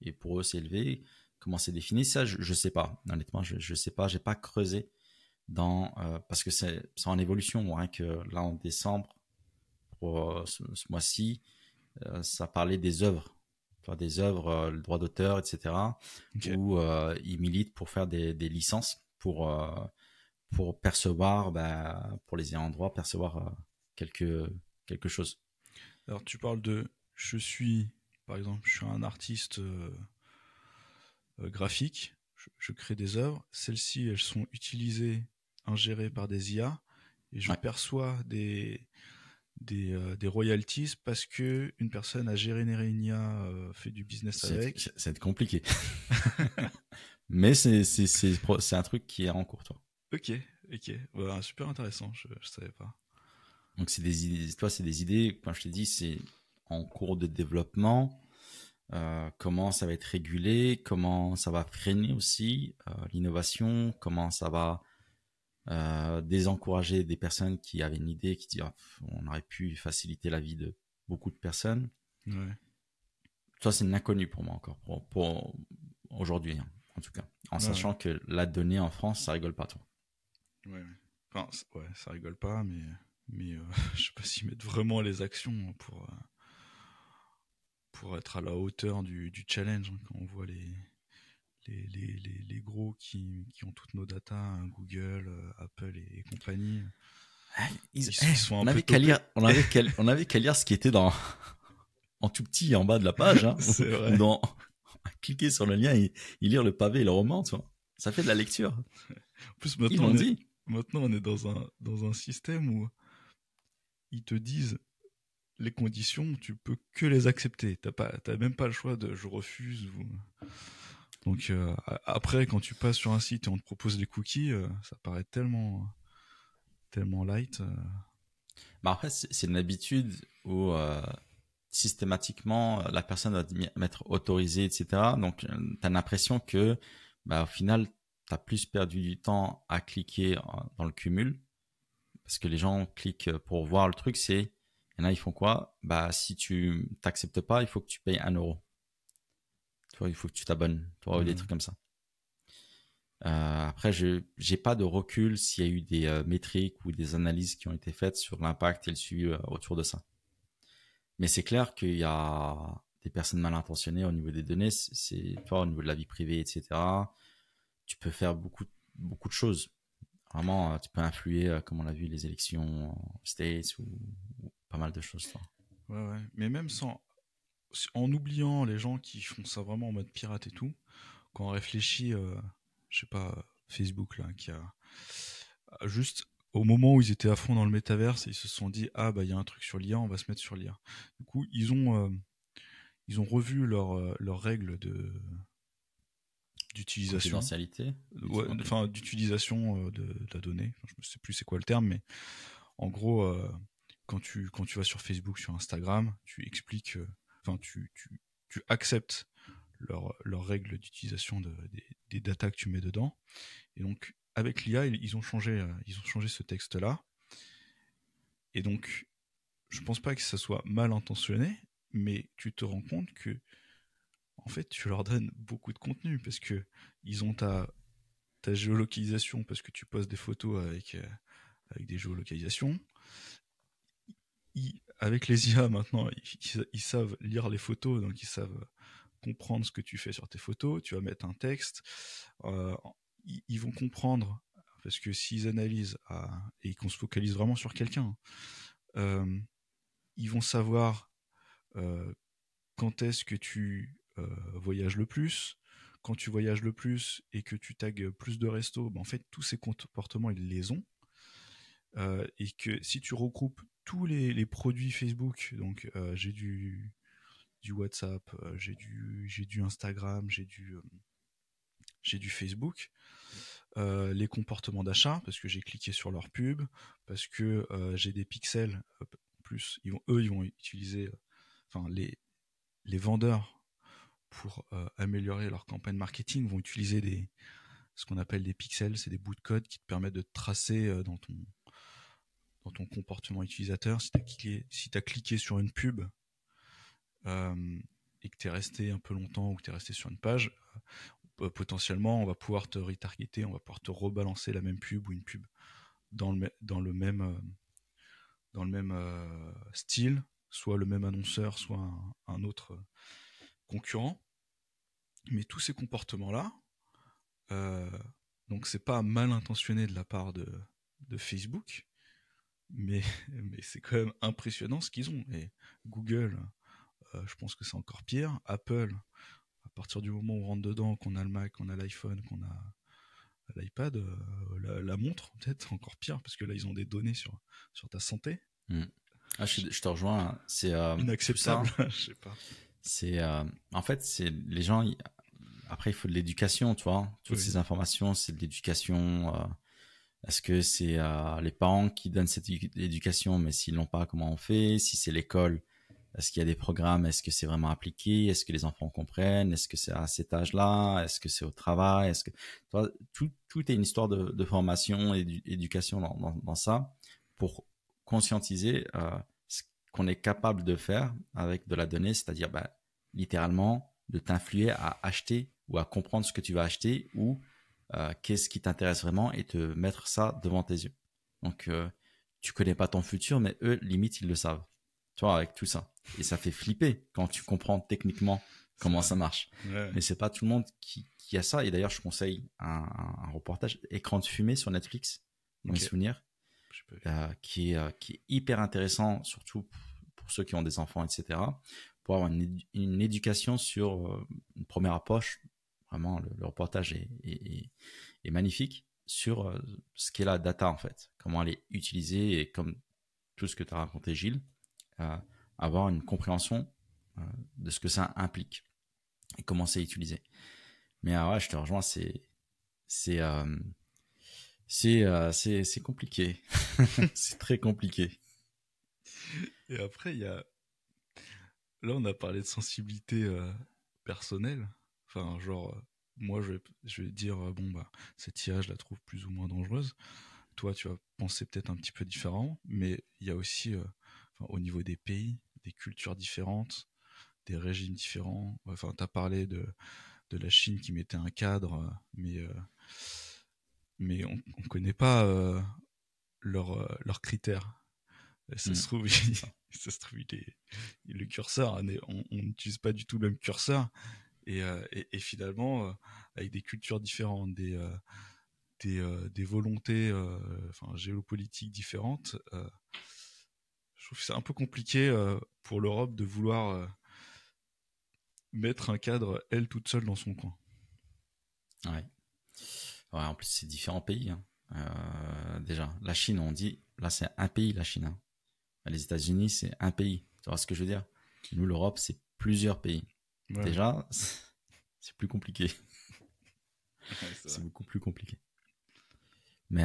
S1: et pour eux c'est élevé? Comment c'est défini? Ça, je sais pas. Honnêtement, je sais pas. J'ai pas creusé parce que c'est en évolution. Rien que là en décembre pour ce mois-ci, ça parlait des œuvres, tu vois, des œuvres, le droit d'auteur, etc.
S2: Ok.
S1: Où ils militent pour faire des licences pour percevoir, bah, pour les ayants droit, percevoir quelque chose.
S2: Alors tu parles de, par exemple, je suis un artiste graphique, je crée des œuvres, celles-ci elles sont utilisées, ingérées par des IA, et je
S1: Ouais.
S2: perçois des royalties parce que une personne a généré une IA, fait du business avec.
S1: C'est compliqué. Mais c'est un truc qui est en cours, toi.
S2: Ok, ok, voilà, super intéressant, je savais pas.
S1: Donc c'est des idées, toi c'est des idées, quand je t'ai dit, c'est en cours de développement. Comment ça va être régulé, comment ça va freiner aussi l'innovation, comment ça va désencourager des personnes qui avaient une idée, qui disent ah, on aurait pu faciliter la vie de beaucoup de personnes.
S2: Ouais,
S1: Ça, c'est une inconnue pour moi encore, pour aujourd'hui, hein, en tout cas. En
S2: ouais, ouais.
S1: sachant que la donnée en France, ça rigole pas trop.
S2: Ouais, ouais. Enfin, ouais, ça rigole pas, mais je sais pas s'ils mettent vraiment les actions pour être à la hauteur du challenge, hein, quand on voit les gros qui ont toutes nos datas, hein, Google, Apple et compagnie. Ils se font un
S1: On
S2: peu
S1: avait qu'à
S2: toper.
S1: lire, on avait qu'à lire ce qui était en tout petit en bas de la page, hein,
S2: C'est
S1: ou
S2: vrai.
S1: dans cliquer sur le lien et lire le pavé et le roman, tu vois. Ça fait de la lecture.
S2: En plus,
S1: Ils l'ont dit.
S2: maintenant, on est dans un système où ils te disent les conditions, tu peux que les accepter. T'as même pas le choix de je refuse. Donc après, quand tu passes sur un site et on te propose les cookies, ça paraît tellement light.
S1: Bah après, c'est une habitude où systématiquement la personne va mettre autorisé, etc. Donc, tu as l'impression que, bah, au final, tu as plus perdu du temps à cliquer dans le cumul parce que les gens cliquent pour voir le truc. Il y en a, ils font quoi? Bah, si tu t'acceptes pas, il faut que tu payes 1 euro. Tu vois, il faut que tu t'abonnes. Tu vois, des
S2: Ouais.
S1: trucs comme ça. Après, je j'ai pas de recul s'il y a eu des métriques ou des analyses qui ont été faites sur l'impact et le suivi autour de ça. Mais c'est clair qu'il y a des personnes mal intentionnées au niveau des données, toi, au niveau de la vie privée, etc. Tu peux faire beaucoup de choses. Vraiment, tu peux influer, comme on l'a vu, les élections aux States ou pas mal de choses, toi.
S2: Ouais, ouais. Mais même en oubliant les gens qui font ça vraiment en mode pirate et tout, quand on réfléchit, je sais pas, Facebook là, qui a juste au moment où ils étaient à fond dans le métaverse, ils se sont dit ah bah il y a un truc sur l'IA, on va se mettre sur l'IA. Du coup, ils ont revu leurs règles d'utilisation,
S1: Confidentialité.
S2: ouais,
S1: Ok.
S2: enfin d'utilisation de la donnée. Enfin, je ne sais plus c'est quoi le terme, mais en gros, quand tu vas sur Facebook, sur Instagram, tu expliques, enfin tu acceptes leurs règles d'utilisation des datas que tu mets dedans. Et donc avec l'IA, ils ont changé ce texte-là. Et donc je pense pas que ça soit mal intentionné, mais tu te rends compte que en fait tu leur donnes beaucoup de contenu parce que ils ont ta géolocalisation parce que tu poses des photos avec des géolocalisations. Avec les IA maintenant, ils savent lire les photos, donc ils savent comprendre ce que tu fais sur tes photos. Tu vas mettre un texte, euh, ils vont comprendre parce que s'ils analysent et qu'on se focalise vraiment sur quelqu'un, euh, ils vont savoir euh, quand est-ce que tu voyages le plus. Quand tu voyages le plus et que tu tagues plus de restos, ben en fait tous ces comportements ils les ont. Et que si tu regroupes tous les produits Facebook, donc j'ai du WhatsApp, j'ai du Instagram, j'ai du Facebook, les comportements d'achat, parce que j'ai cliqué sur leur pub, parce que j'ai des pixels, plus ils vont utiliser, enfin les vendeurs pour améliorer leur campagne marketing vont utiliser ce qu'on appelle des pixels, c'est des bouts de code qui te permettent de te tracer dans ton comportement utilisateur. Si tu as cliqué sur une pub et que tu es resté un peu longtemps ou que tu es resté sur une page, potentiellement, on va pouvoir te retargeter, on va pouvoir te rebalancer la même pub ou une pub dans le même style, soit le même annonceur, soit un autre concurrent. Mais tous ces comportements-là, euh, donc c'est pas mal intentionné de la part de Facebook, mais, mais c'est quand même impressionnant ce qu'ils ont. Et Google, je pense que c'est encore pire. Apple, à partir du moment où on rentre dedans, qu'on a le Mac, qu'on a l'iPhone, qu'on a l'iPad, la montre, peut-être encore pire, parce que là, ils ont des données sur ta santé.
S1: Hmm. Ah, je te rejoins, hein. C'est tout
S2: Inacceptable,
S1: ça.
S2: je sais pas.
S1: C'est en fait, c'est les gens. Après, il faut de l'éducation, tu vois. Toutes
S2: Oui,
S1: ces informations, c'est de l'éducation. Est-ce que c'est les parents qui donnent cette éducation, mais s'ils l'ont pas, comment on fait? Si c'est l'école, est-ce qu'il y a des programmes? Est-ce que c'est vraiment appliqué? Est-ce que les enfants comprennent? Est-ce que c'est à cet âge-là? Est-ce que c'est au travail? Est-ce que tu vois, tout est une histoire de formation et d'éducation dans ça pour conscientiser ce qu'on est capable de faire avec de la donnée, c'est-à-dire bah, littéralement de t'influer à acheter ou à comprendre ce que tu vas acheter ou qu'est-ce qui t'intéresse vraiment et te mettre ça devant tes yeux. Donc, tu connais pas ton futur, mais eux, limite, ils le savent. Tu vois, avec tout ça. Et ça fait flipper quand tu comprends techniquement
S2: c'est
S1: comment
S2: vrai.
S1: ça marche.
S2: Ouais,
S1: Mais c'est pas tout le monde qui a ça. Et d'ailleurs, je conseille un reportage Écran de fumée sur Netflix, dans mes
S2: ok.
S1: souvenirs,
S2: J'ai pas vu.
S1: qui est hyper intéressant, surtout pour ceux qui ont des enfants, etc., pour avoir une éducation sur une première approche. Vraiment, le reportage est magnifique sur ce qu'est la data, en fait, comment elle est utilisée et comme tout ce que tu as raconté, Gilles, euh, avoir une compréhension de ce que ça implique et comment c'est utilisé. Mais ouais, je te rejoins, c'est euh, c'est compliqué. C'est très compliqué.
S2: Et après, là, on a parlé de sensibilité personnelle. Enfin, genre, moi, je vais dire, bon, bah, cette IA, je la trouve plus ou moins dangereuse. Toi, tu vas penser peut-être un petit peu différent, mais il y a aussi, enfin, au niveau des pays, des cultures différentes, des régimes différents. Enfin, tu as parlé de la Chine qui mettait un cadre, mais on ne connaît pas leurs critères. Ça se trouve,
S1: C'est ça.
S2: ça se trouve le curseur, hein, on n'utilise pas du tout le même curseur. Et finalement, avec des cultures différentes, des volontés enfin, géopolitiques différentes, je trouve que c'est un peu compliqué pour l'Europe de vouloir mettre un cadre, elle toute seule, dans son coin.
S1: Ouais. Ouais, en plus, c'est différents pays, hein. Déjà, la Chine, on dit, là, c'est un pays, la Chine. Hein. Les États-Unis, c'est un pays. Tu vois ce que je veux dire? Nous, l'Europe, c'est plusieurs pays.
S2: Ouais,
S1: Déjà, c'est plus compliqué.
S2: ouais, c'est
S1: C'est
S2: vrai.
S1: beaucoup plus compliqué. Mais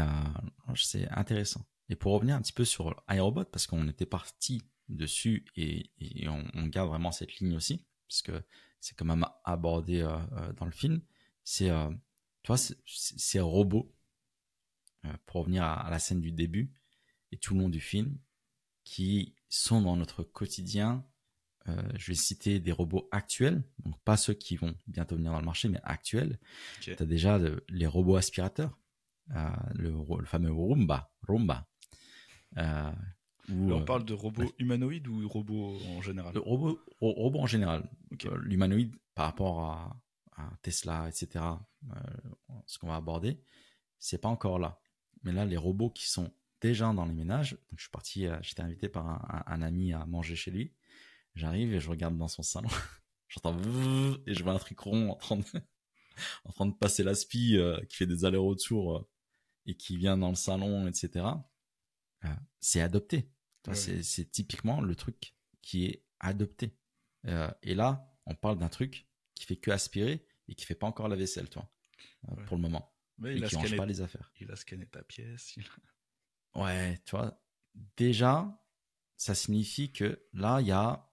S1: c'est intéressant. Et pour revenir un petit peu sur iRobot, parce qu'on était parti dessus et on garde vraiment cette ligne aussi, parce que c'est quand même abordé dans le film, c'est, tu vois, ces robots, pour revenir à la scène du début et tout le long du film, qui sont dans notre quotidien. Je vais citer des robots actuels, donc pas ceux qui vont bientôt venir dans le marché, mais actuels.
S2: Ok.
S1: Tu as déjà les robots aspirateurs, le fameux Roomba, euh, ou
S2: Là, on parle de robots humanoïdes ou robots en général?
S1: le robot en général,
S2: Ok.
S1: l'humanoïde par rapport à Tesla, etc., ce qu'on va aborder, c'est pas encore là. Mais là, les robots qui sont déjà dans les ménages, donc je suis parti, j'étais invité par un ami à manger chez lui. J'arrive et je regarde dans son salon, j'entends et je vois un truc rond en train de passer l'aspi qui fait des allers-retours et qui vient dans le salon, etc. C'est adopté.
S2: Ouais.
S1: C'est typiquement le truc qui est adopté. Et là, on parle d'un truc qui fait que aspirer et qui fait pas encore la vaisselle, toi,
S2: Ouais.
S1: pour le moment,
S2: Mais
S1: et qui range pas les affaires.
S2: il a scanné ta pièce.
S1: Ouais, tu vois, déjà, ça signifie que là, il y a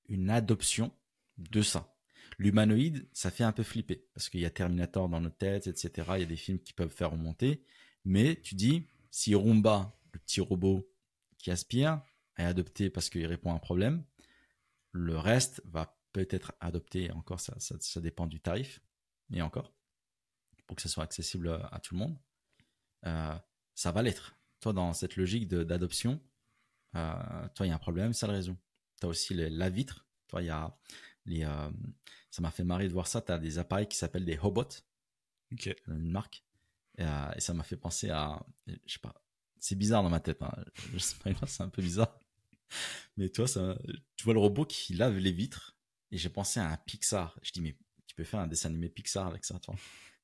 S1: une adoption de ça. L'humanoïde, ça fait un peu flipper parce qu'il y a Terminator dans notre tête, etc. Il y a des films qui peuvent faire remonter. Mais tu dis, si Roomba, le petit robot qui aspire, est adopté parce qu'il répond à un problème, le reste va peut-être adopter. Encore, ça dépend du tarif. Et encore, pour que ça soit accessible à tout le monde, euh, ça va l'être. Toi, dans cette logique d'adoption, toi, il y a un problème, ça le résout. Tu as aussi la vitre. Toi, il y a les. Ça m'a fait marrer de voir ça. Tu as des appareils qui s'appellent des Hobots,
S2: Ok.
S1: une marque. Et ça m'a fait penser à. Je sais pas. C'est bizarre dans ma tête. Hein. Je sais pas, c'est un peu bizarre. Mais toi, tu vois le robot qui lave les vitres. Et j'ai pensé à un Pixar. Je dis, mais tu peux faire un dessin animé Pixar avec ça, toi.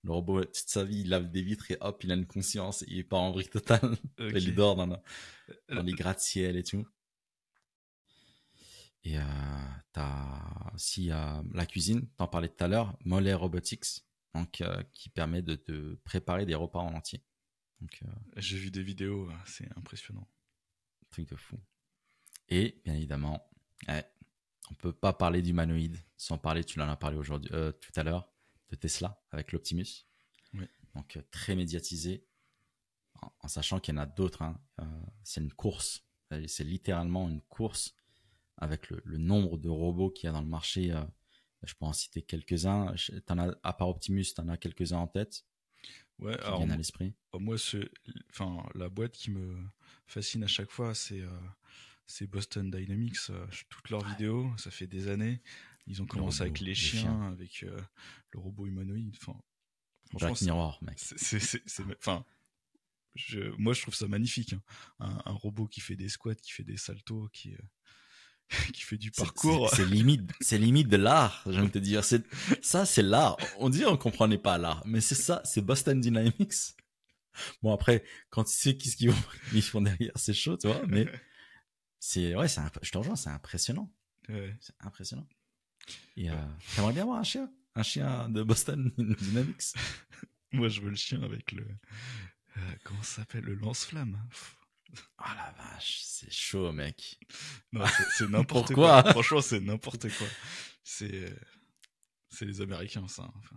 S1: Le robot, toute sa vie, il lave des vitres et hop, il a une conscience et il est pas en vrille totale. Il
S2: Ok.
S1: dort dans
S2: Euh,
S1: les gratte-ciel et tout. Et t'as aussi la cuisine, t'en parlais tout à l'heure, Moller Robotics, donc qui permet de te préparer des repas en entier. Donc
S2: J'ai vu des vidéos, c'est impressionnant.
S1: truc de fou. Et bien évidemment, ouais, on peut pas parler d'humanoïde sans parler, tu en as parlé aujourd'hui, tout à l'heure, de Tesla avec l'Optimus.
S2: Oui.
S1: Donc très médiatisé, en sachant qu'il y en a d'autres. Hein. C'est une course, c'est littéralement une course avec le nombre de robots qu'il y a dans le marché. Je peux en citer quelques-uns. À part Optimus, tu en as quelques-uns en tête
S2: Ouais,
S1: qui
S2: alors
S1: viennent à l'esprit.
S2: moi, enfin, la boîte qui me fascine à chaque fois, c'est Boston Dynamics. Toutes leurs
S1: Ouais,
S2: vidéos, ça fait des années. Ils ont
S1: les
S2: commencé avec
S1: robots,
S2: les
S1: les chiens.
S2: chiens, avec le robot humanoïde. Enfin, franchement,
S1: Black Mirror, mec.
S2: enfin, moi, je trouve ça magnifique. Hein. Un robot qui fait des squats, qui fait des saltos, qui fait du parcours.
S1: C'est limite de l'art, j'ai envie de te dire. Ça, c'est l'art. On dit on comprenait pas l'art, mais c'est ça, c'est Boston Dynamics. Bon, après, quand tu sais qu'est-ce ils font derrière, c'est chaud, tu vois, mais ouais, je te rejoins, c'est impressionnant.
S2: Ouais.
S1: C'est impressionnant. Et t'aimerais bien avoir un chien? Un chien de Boston Dynamics?
S2: Moi, je veux le chien avec le. Comment ça s'appelle? Le lance-flamme.
S1: Ah la vache, c'est chaud, mec.
S2: Non, c'est n'importe quoi.
S1: Pourquoi?
S2: Franchement, c'est n'importe quoi. C'est euh, c'est les Américains, ça. Enfin,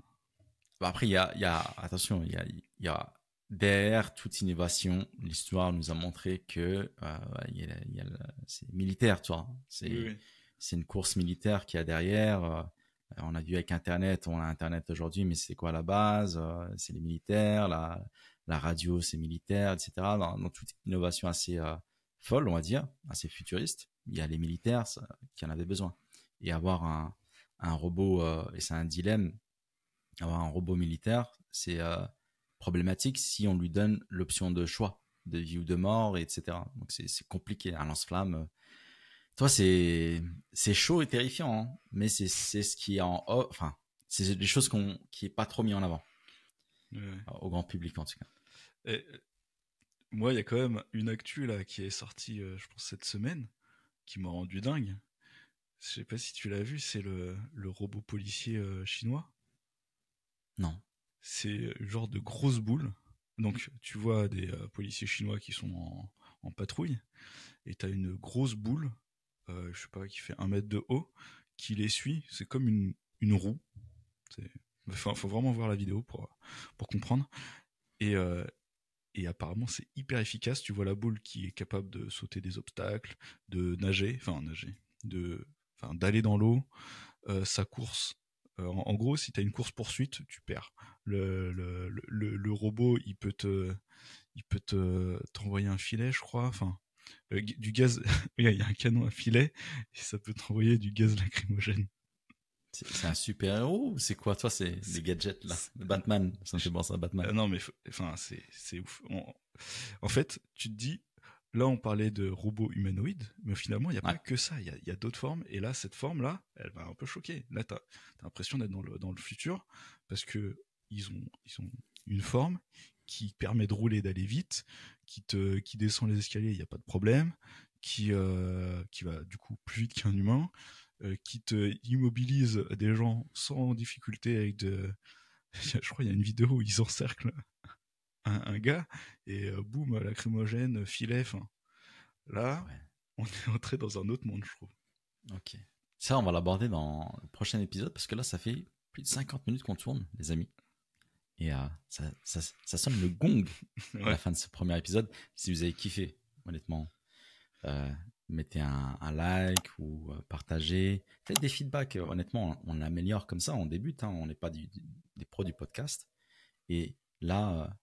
S1: Bah après, attention, il y a derrière toute innovation, l'histoire nous a montré que c'est militaire, tu vois.
S2: oui, oui.
S1: C'est une course militaire qu'il y a derrière. On a vu avec Internet, on a Internet aujourd'hui, mais c'est quoi la base? C'est les militaires, la radio, c'est militaire, etc. Dans toute innovation assez folle, on va dire, assez futuriste, il y a les militaires qui en avaient besoin. Et avoir un robot, et c'est un dilemme, avoir un robot militaire, c'est problématique si on lui donne l'option de choix, de vie ou de mort, etc. Donc c'est compliqué. Un lance-flamme, toi, c'est chaud et terrifiant, hein, mais c'est ce qui est enfin, c'est des choses qui est pas trop mis en avant
S2: Ouais.
S1: au grand public en tout cas.
S2: Et, moi, il y a quand même une actu là qui est sortie, je pense, cette semaine, qui m'a rendu dingue. Je sais pas si tu l'as vu, c'est le robot policier chinois.
S1: Non.
S2: C'est genre de grosses boules. Donc, tu vois des policiers chinois qui sont en patrouille, et t'as une grosse boule, je sais pas, qui fait 1 mètre de haut, qui les suit. C'est comme une roue. Enfin, faut vraiment voir la vidéo pour comprendre. Et, euh, et apparemment, c'est hyper efficace. Tu vois la boule qui est capable de sauter des obstacles, de nager, d'aller dans l'eau. Sa course. En gros, si tu as une course poursuite, tu perds. Le robot, il peut t'envoyer un filet, je crois. Enfin, du gaz. Il y a un canon à filet et ça peut t'envoyer du gaz lacrymogène.
S1: C'est un super-héros ou c'est quoi? Toi, c'est
S2: C'est-
S1: les gadgets, là.
S2: c'est-
S1: Le Batman, ça me fait penser à Batman.
S2: non, mais enfin, c'est ouf. En fait, tu te dis, là, on parlait de robots humanoïdes, mais finalement, il n'y a
S1: Ouais,
S2: pas que ça. Il y a d'autres formes. Et là, cette forme-là, elle va un peu choquer. Là, tu as l'impression d'être dans le futur parce que ils ont une forme qui permet de rouler, d'aller vite, qui descend les escaliers, il n'y a pas de problème, qui va du coup plus vite qu'un humain, qui te immobilise des gens sans difficulté avec de. Je crois qu'il y a une vidéo où ils encerclent un gars et boum, lacrymogène, filet. Enfin, là,
S1: ouais,
S2: on est entré dans un autre monde, je trouve.
S1: ok. Ça, on va l'aborder dans le prochain épisode parce que là, ça fait plus de 50 minutes qu'on tourne, les amis. Et ça sonne le gong à la
S2: Ouais,
S1: fin de ce premier épisode. Si vous avez kiffé, honnêtement, euh, mettez un like ou partagez. Faites des feedbacks. Honnêtement, on améliore comme ça. On débute. Hein, on n'est pas des pros du podcast. Et là,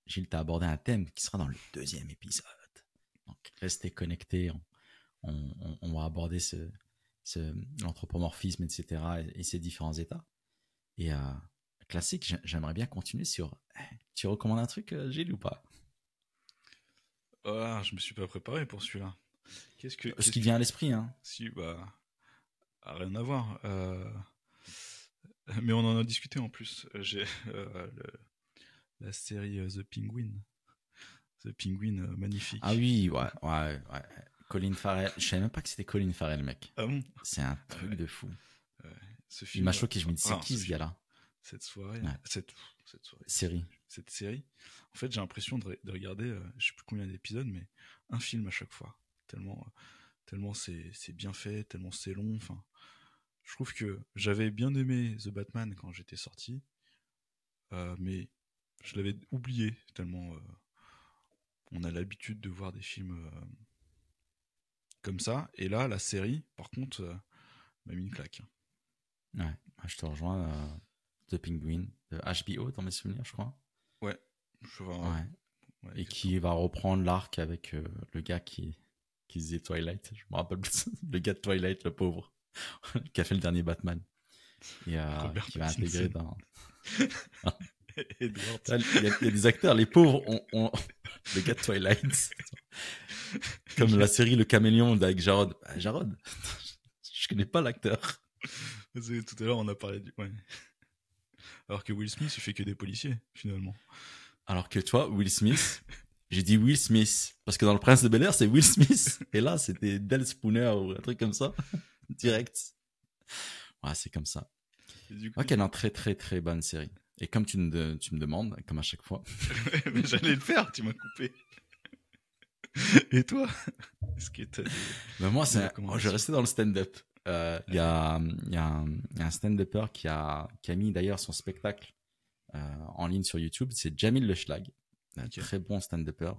S1: Gilles t'a abordé un thème qui sera dans le deuxième épisode. Donc, restez connectés. On va aborder l'anthropomorphisme, etc. et ses différents états. Et classique, j'aimerais bien continuer sur. Tu recommandes un truc, Gilles, ou pas?
S2: voilà, je me suis pas préparé pour celui-là.
S1: Ce
S2: Qu'est-ce
S1: qui
S2: que,
S1: vient à l'esprit, hein.
S2: si, bah, rien à voir. Mais on en a discuté en plus. J'ai la série The Penguin. The Penguin,
S1: Ah
S2: magnifique.
S1: oui, ouais. Colin Farrell. Je savais même pas que c'était Colin Farrell, mec.
S2: Ah bon?
S1: C'est un truc
S2: Ouais,
S1: de fou.
S2: ouais. Ce
S1: Il m'a
S2: film,
S1: choqué. Je me dis, c'est
S2: enfin,
S1: qui
S2: ce
S1: ce
S2: film,
S1: gars-là?
S2: cette soirée,
S1: Ouais.
S2: cette soirée,
S1: Série.
S2: cette série. En fait, j'ai l'impression de regarder, je sais plus combien d'épisodes, mais un film à chaque fois. Tellement c'est bien fait, tellement c'est long. Enfin, je trouve que j'avais bien aimé The Batman quand j'étais sorti, mais je l'avais oublié tellement on a l'habitude de voir des films comme ça. Et là, la série, par contre, m'a mis une claque.
S1: Ouais, je te rejoins. The Penguin de HBO, dans mes souvenirs, je crois.
S2: Ouais, je vois.
S1: Ouais.
S2: Ouais,
S1: Et
S2: exactement.
S1: qui va reprendre l'arc avec le gars qui faisait Twilight. Je me rappelle plus. Le gars de Twilight, le pauvre, qui a fait le dernier Batman. Et
S2: Robert
S1: qui va intégrer
S2: Pattinson,
S1: dans.
S2: Edward.
S1: Il y a des acteurs, les pauvres, le gars de Twilight. Comme la série Le Caméléon avec Jarod. Jarod, je connais pas l'acteur.
S2: Tout à l'heure, on a parlé du. Ouais. Alors que Will Smith, il fait que des policiers, finalement.
S1: Alors que toi, Will Smith, j'ai dit Will Smith. Parce que dans Le Prince de Bel-Air, c'est Will Smith. Et là, c'était Del Spooner ou un truc comme ça. Direct. Ouais, c'est comme ça.
S2: Et du coup,
S1: Ok, non, très très très bonne série. Et comme tu me demandes, comme à chaque fois.
S2: mais j'allais le faire, tu m'as coupé. Et toi, est-ce que t'as
S1: Mais moi,
S2: des
S1: je vais
S2: recommandations?
S1: rester dans le stand-up. Il y a un stand-upper qui a mis d'ailleurs son spectacle en ligne sur YouTube. C'est Jamil Le Schlag. Un
S2: Ok.
S1: très bon stand-upper.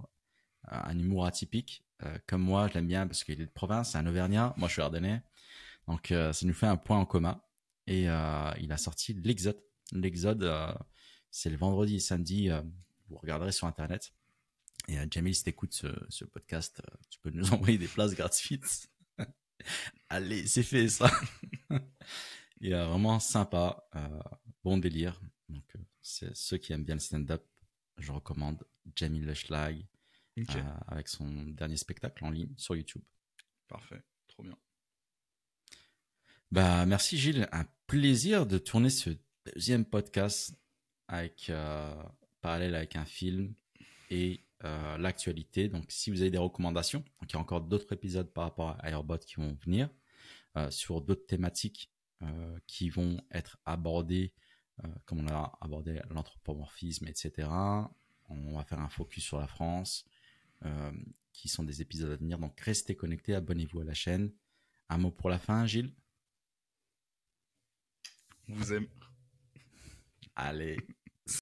S1: Un humour atypique. Comme moi, je l'aime bien parce qu'il est de province, c'est un Auvergnat. Moi, je suis Ardennais. Donc, ça nous fait un point en commun. Et il a sorti l'Exode. L'Exode, c'est le vendredi et samedi. Vous regarderez sur Internet. Et Jamil, si t'écoutes ce podcast, tu peux nous envoyer des places gratuites. Allez, c'est fait ça. Et vraiment sympa, bon délire. Donc, c'est ceux qui aiment bien le stand-up, je recommande Jamil Le Schlag
S2: Ok.
S1: avec son dernier spectacle en ligne sur YouTube.
S2: Parfait. Trop bien.
S1: Bah, merci Gilles, un plaisir de tourner ce deuxième podcast avec parallèle avec un film. et l'actualité. Donc, si vous avez des recommandations, donc il y a encore d'autres épisodes par rapport à Airbot qui vont venir sur d'autres thématiques qui vont être abordées, comme on a abordé l'anthropomorphisme, etc. On va faire un focus sur la France, qui sont des épisodes à venir. Donc, restez connectés, abonnez-vous à la chaîne. Un mot pour la fin, Gilles?
S2: On vous aime.
S1: Allez.